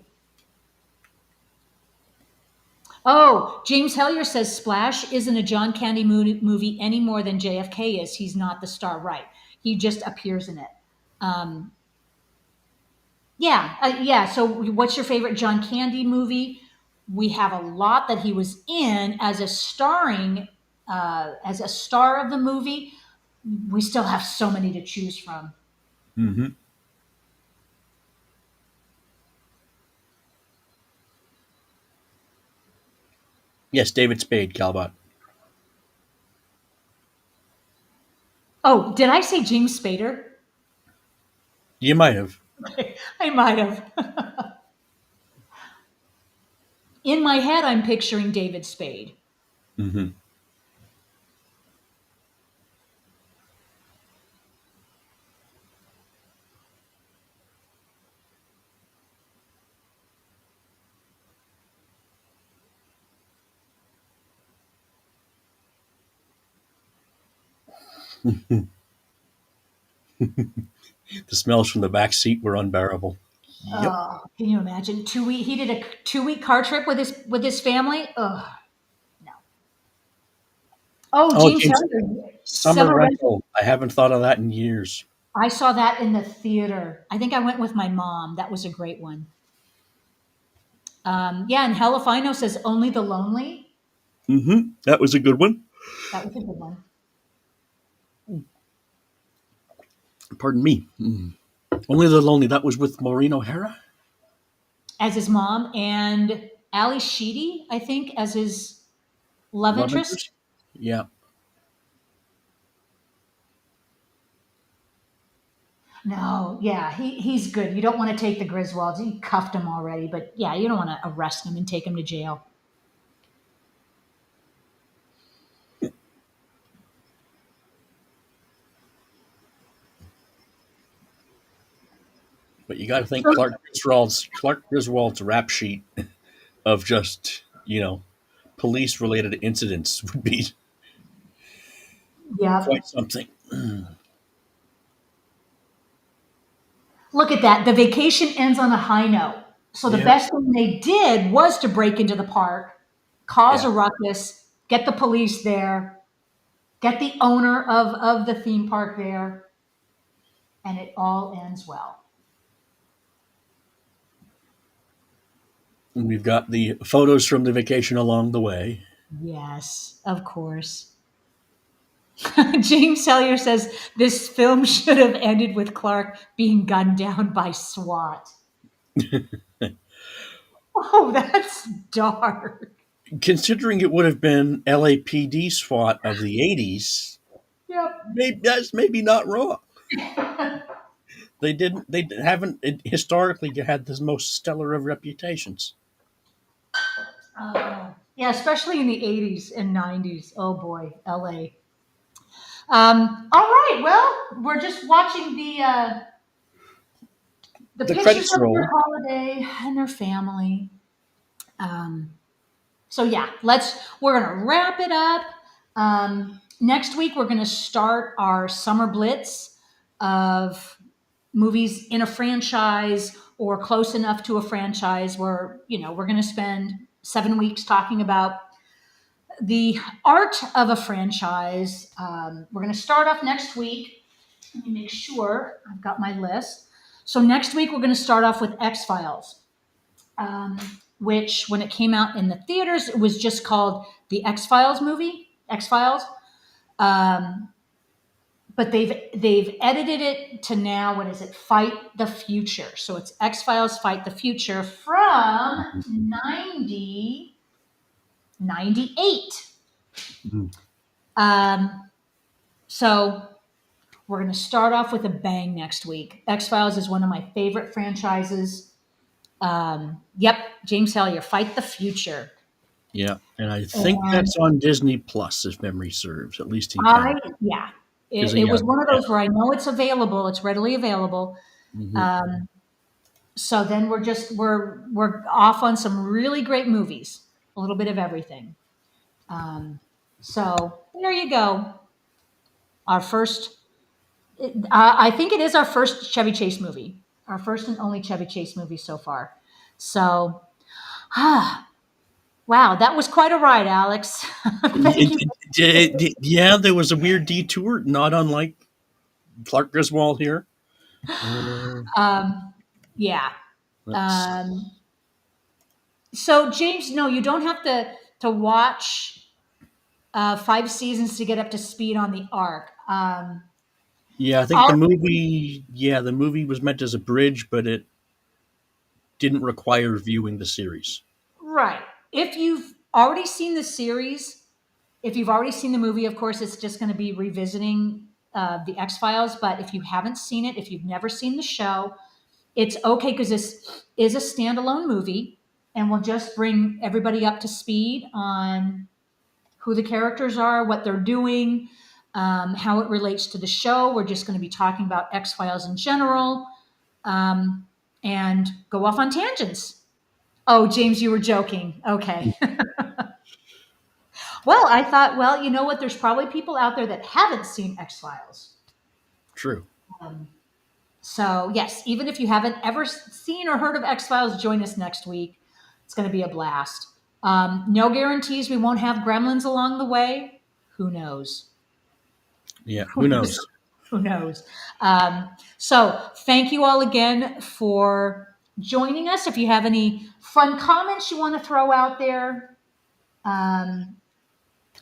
Oh, James Hellier says Splash isn't a John Candy movie any more than JFK is. He's not the star, right? He just appears in it. Um, yeah. So, what's your favorite John Candy movie? We have a lot that he was in as as a star of the movie. We still have so many to choose from. Mm-hmm. Yes, David Spade, Calbot. Oh, did I say James Spader? You might have. I might have. In my head, I'm picturing David Spade. Mm-hmm. The smells from the back seat were unbearable. Yep. Oh, can you imagine? He did a 2 week car trip with his family. Oh no. Oh, Oh, James James, Hilliard, summer summer rental. rental. I haven't thought of that in years. I saw that in the theater. I think I went with my mom. That was a great one. Yeah, and Helifino says Only the Lonely. Mm-hmm. That was a good one. That was a good one. Pardon me. Mm. Only the Lonely. That was with Maureen O'Hara. As his mom, and Ali Sheedy, I think, as his love Love interest. interest. Yeah. No, yeah, he's good. You don't want to take the Griswolds. You cuffed him already, but yeah, you don't want to arrest him and take him to jail. But you got to think Clark Griswold's rap sheet of just police related incidents would be Yeah. quite something. Look at that. The vacation ends on a high note. So the Yeah. best thing they did was to break into the park, cause Yeah. a ruckus, get the police there, get the owner of the theme park there, and it all ends well. And we've got the photos from the vacation along the way. Yes, of course. James Sellier says this film should have ended with Clark being gunned down by SWAT. Oh, that's dark. Considering it would have been LAPD SWAT of the 80s, Yep. that's maybe not wrong. They haven't historically had the most stellar of reputations. Yeah, especially in the 80s and 90s. Oh boy, LA. All right, well, we're just watching the pictures credits of roll. their holiday and their family. So yeah, we're gonna wrap it up. Next week we're gonna start our summer blitz of movies in a franchise or close enough to a franchise where we're gonna spend 7 weeks talking about the art of a franchise. We're going to start off next week. Let me make sure I've got my list. So next week we're going to start off with X-Files, which when it came out in the theaters, it was just called the X-Files movie, X-Files. But they've edited it to now, what is it? Fight the Future. So it's X-Files Fight the Future from 98. So we're going to start off with a bang next week. X-Files is one of my favorite franchises. Yep, James Hellier, Fight the Future. Yeah, and I think that's on Disney Plus, if memory serves, at least in Canada. Yeah, it was one of those where I know it's available, it's readily available. Mm-hmm. So then we're off on some really great movies, a little bit of everything. So there you go. Our first, I think it is our first Chevy Chase movie, our first and only Chevy Chase movie so far. So, wow, that was quite a ride, Alex. Thank you. Yeah, there was a weird detour, not unlike Clark Griswold here. Yeah. So James, no, you don't have to watch 5 seasons to get up to speed on the arc. Yeah, I think the movie was meant as a bridge, but it didn't require viewing the series. Right. If you've already seen the series, if you've already seen the movie, of course, it's just going to be revisiting the X-Files, but if you haven't seen it, if you've never seen the show, it's okay because this is a standalone movie, and we'll just bring everybody up to speed on who the characters are, what they're doing, how it relates to the show. We're just going to be talking about X-Files in general, and go off on tangents. Oh, James, you were joking. Okay. Well, I thought, well, you know what? There's probably people out there that haven't seen X-Files. True. So, yes, even if you haven't ever seen or heard of X-Files, join us next week. It's going to be a blast. No guarantees we won't have gremlins along the way. Who knows? Yeah, who knows? Who knows? So, thank you all again for joining us. If you have any fun comments you want to throw out there,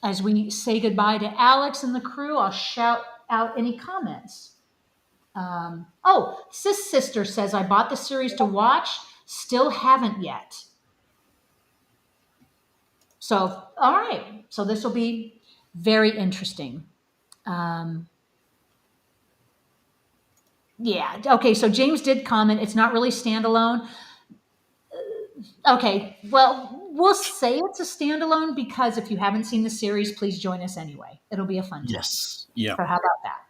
as we say goodbye to Alex and the crew, I'll shout out any comments. Sis Sister says, I bought the series to watch, still haven't yet. So, all right. So this will be very interesting. Yeah. Okay. So James did comment. It's not really standalone. Okay. Well, we'll say it's a standalone because if you haven't seen the series, please join us anyway. It'll be a fun time. Yes. Yeah. So how about that?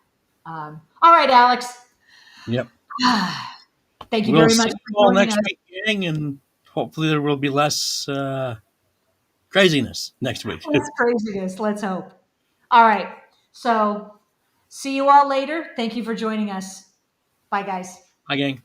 All right, Alex. Yep. Thank you we'll very much. See you all next week, gang, and hopefully there will be less craziness next week. Less craziness. Let's hope. All right. So see you all later. Thank you for joining us. Bye, guys. Hi, gang.